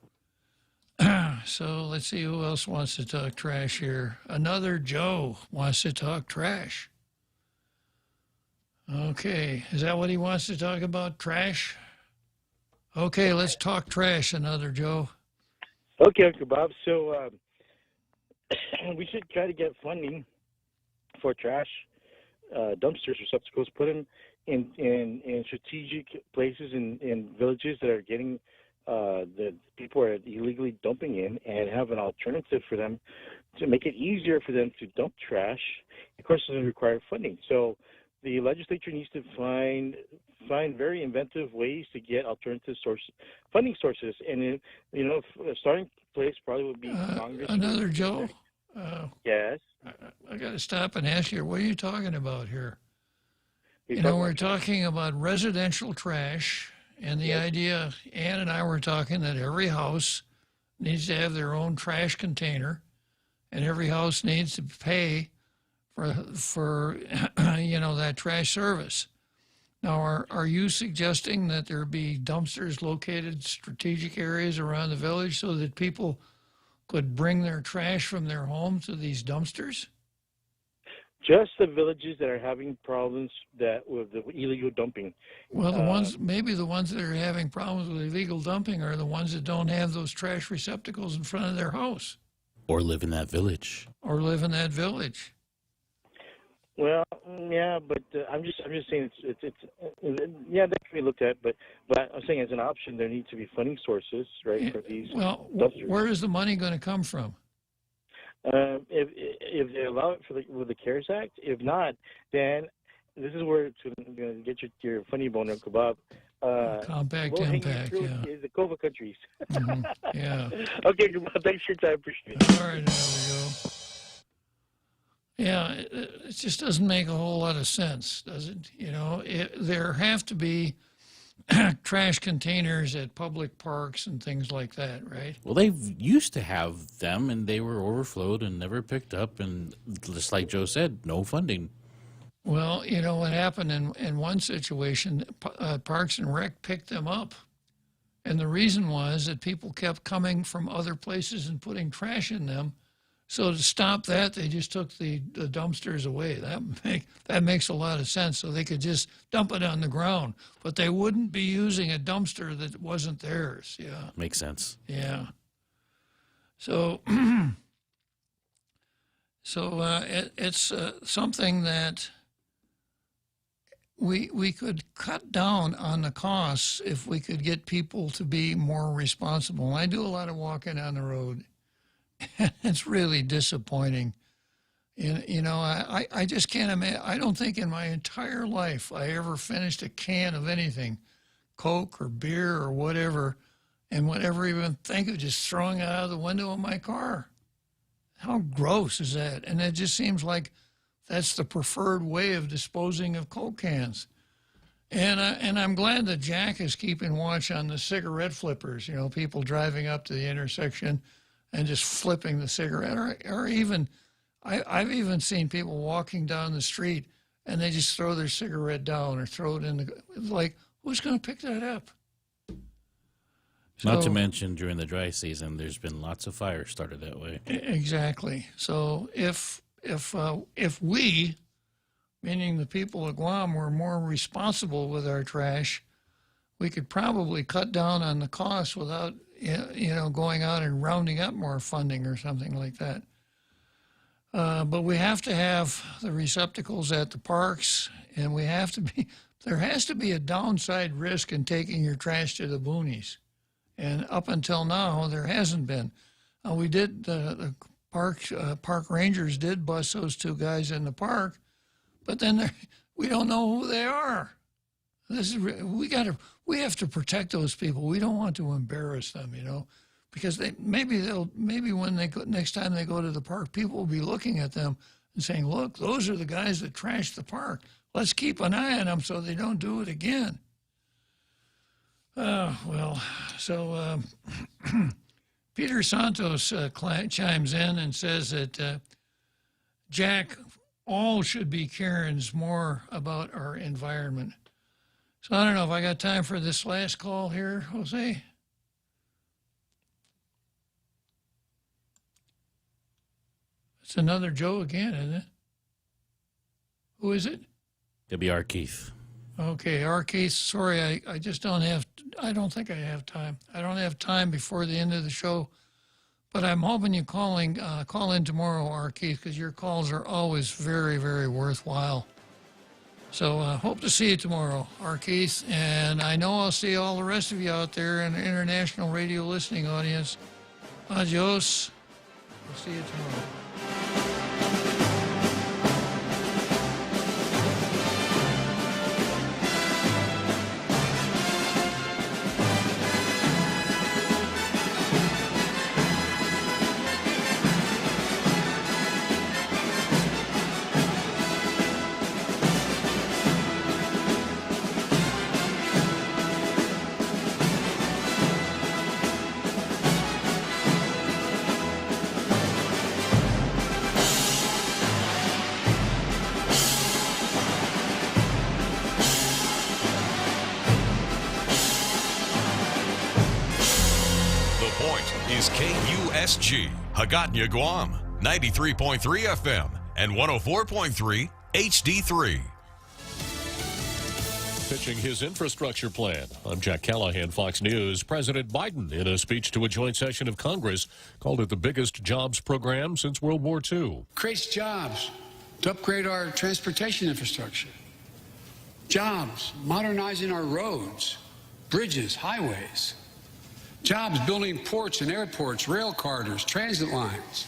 So let's see who else wants to talk trash here. Another Joe wants to talk trash. Okay, is that what he wants to talk about, trash? Okay, let's talk trash, another Joe. Okay, Uncle Bob. So we should try to get funding for trash dumpsters or receptacles, put them in strategic places in villages that are getting the people are illegally dumping in, and have an alternative for them to make it easier for them to dump trash. Of course, it doesn't require funding. So the legislature needs to find very inventive ways to get alternative funding sources, and a starting place probably would be Congress. Another Joe. Yes. I got to stop and ask you, what are you talking about here? We're talking about residential trash, and the idea, Ann and I were talking that every house needs to have their own trash container, and every house needs to pay for that trash service. Now, are you suggesting that there be dumpsters located strategic areas around the village so that people could bring their trash from their homes to these dumpsters? Just the villages that are having problems with the illegal dumping. Well, the ones that are having problems with illegal dumping are the ones that don't have those trash receptacles in front of their house. Or live in that village. Well, yeah, but I'm just saying it's yeah, that can be looked at, but I'm saying as an option there needs to be funding sources, right, for these. Well, dumpsters. where is the money going to come from? If they allow it with the CARES Act, if not, then this is where it's going to get your funny bone, Uncle Bob. Compact impact, yeah. Is the COVA countries. Mm-hmm. Yeah. Okay, thanks for your time. Appreciate it. All right, there we go. Yeah, it just doesn't make a whole lot of sense, does it? There have to be trash containers at public parks and things like that, right? Well, they used to have them, and they were overflowed and never picked up. And just like Joe said, no funding. Well, what happened in one situation, Parks and Rec picked them up. And the reason was that people kept coming from other places and putting trash in them. So to stop that, they just took the dumpsters away. That makes a lot of sense. So they could just dump it on the ground, but they wouldn't be using a dumpster that wasn't theirs. Yeah, makes sense. Yeah. So, it's something that we could cut down on the costs if we could get people to be more responsible. And I do a lot of walking on the road. It's really disappointing. I just can't imagine. I don't think in my entire life I ever finished a can of anything, Coke or beer or whatever, and would ever even think of just throwing it out of the window of my car. How gross is that? And it just seems like that's the preferred way of disposing of Coke cans. And I'm glad that Jack is keeping watch on the cigarette flippers, people driving up to the intersection and just flipping the cigarette, or even, I've even seen people walking down the street and they just throw their cigarette down or throw it in it's like, who's going to pick that up? Not to mention during the dry season, there's been lots of fires started that way. Exactly. So if we, meaning the people of Guam, were more responsible with our trash, we could probably cut down on the costs without going out and rounding up more funding or something like that. But we have to have the receptacles at the parks, and there has to be a downside risk in taking your trash to the boonies. And up until now, there hasn't been. We did, the park rangers did bust those two guys in the park, but then we don't know who they are. We have to protect those people. We don't want to embarrass them, because maybe when next time they go to the park, people will be looking at them and saying, "Look, those are the guys that trashed the park. Let's keep an eye on them so they don't do it again." So Peter Santos chimes in and says that Jack, all should be Karens more about our environment. So I don't know if I got time for this last call here, Jose. It's another Joe again, isn't it? Who is it? It'll be our Keith. Okay, our Keith. Sorry, I just don't think I have time. I don't have time before the end of the show. But I'm hoping you call in tomorrow, our Keith, because your calls are always very, very worthwhile. So hope to see you tomorrow, our Keith. And I know I'll see all the rest of you out there in the international radio listening audience. Adios. We'll see you tomorrow. is KUSG, Hagåtña, Guam, 93.3 FM and 104.3 HD3. Pitching his infrastructure plan. I'm Jack Callahan, Fox News. President Biden, in a speech to a joint session of Congress, called it the biggest jobs program since World War II. Creates jobs to upgrade our transportation infrastructure. Jobs modernizing our roads, bridges, highways. Jobs building ports and airports, rail corridors, transit lines.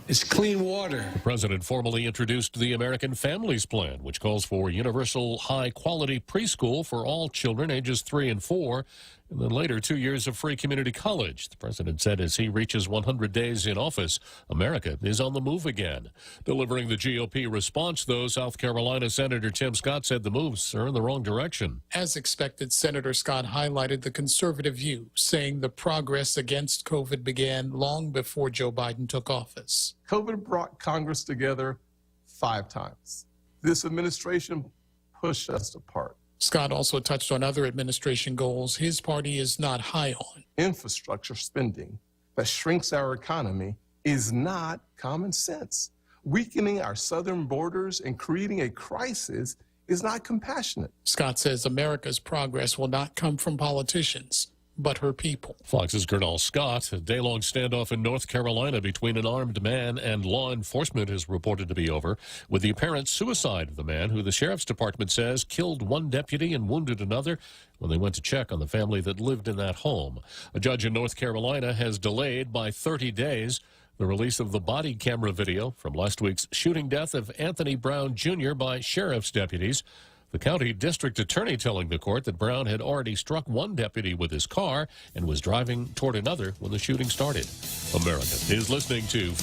It's clean water. The president formally introduced the American Families Plan, which calls for universal high-quality preschool for all children ages 3 and 4, and then later 2 years of free community college. The president said as he reaches 100 days in office, America is on the move again. Delivering the GOP response, though, South Carolina Senator Tim Scott said the moves are in the wrong direction. As expected, Senator Scott highlighted the conservative view, saying the progress against COVID began long before Joe Biden took office. COVID brought Congress together 5 times. This administration pushed us apart. Scott also touched on other administration goals his party is not high on. Infrastructure spending that shrinks our economy is not common sense. Weakening our southern borders and creating a crisis is not compassionate. Scott says America's progress will not come from politicians, but her people. Fox's Gernal Scott. A day-long standoff in North Carolina between an armed man and law enforcement is reported to be over, with the apparent suicide of the man who the sheriff's department says killed one deputy and wounded another when they went to check on the family that lived in that home. A judge in North Carolina has delayed by 30 days the release of the body camera video from last week's shooting death of Anthony Brown Jr. by sheriff's deputies. The county district attorney telling the court that Brown had already struck one deputy with his car and was driving toward another when the shooting started. America is listening to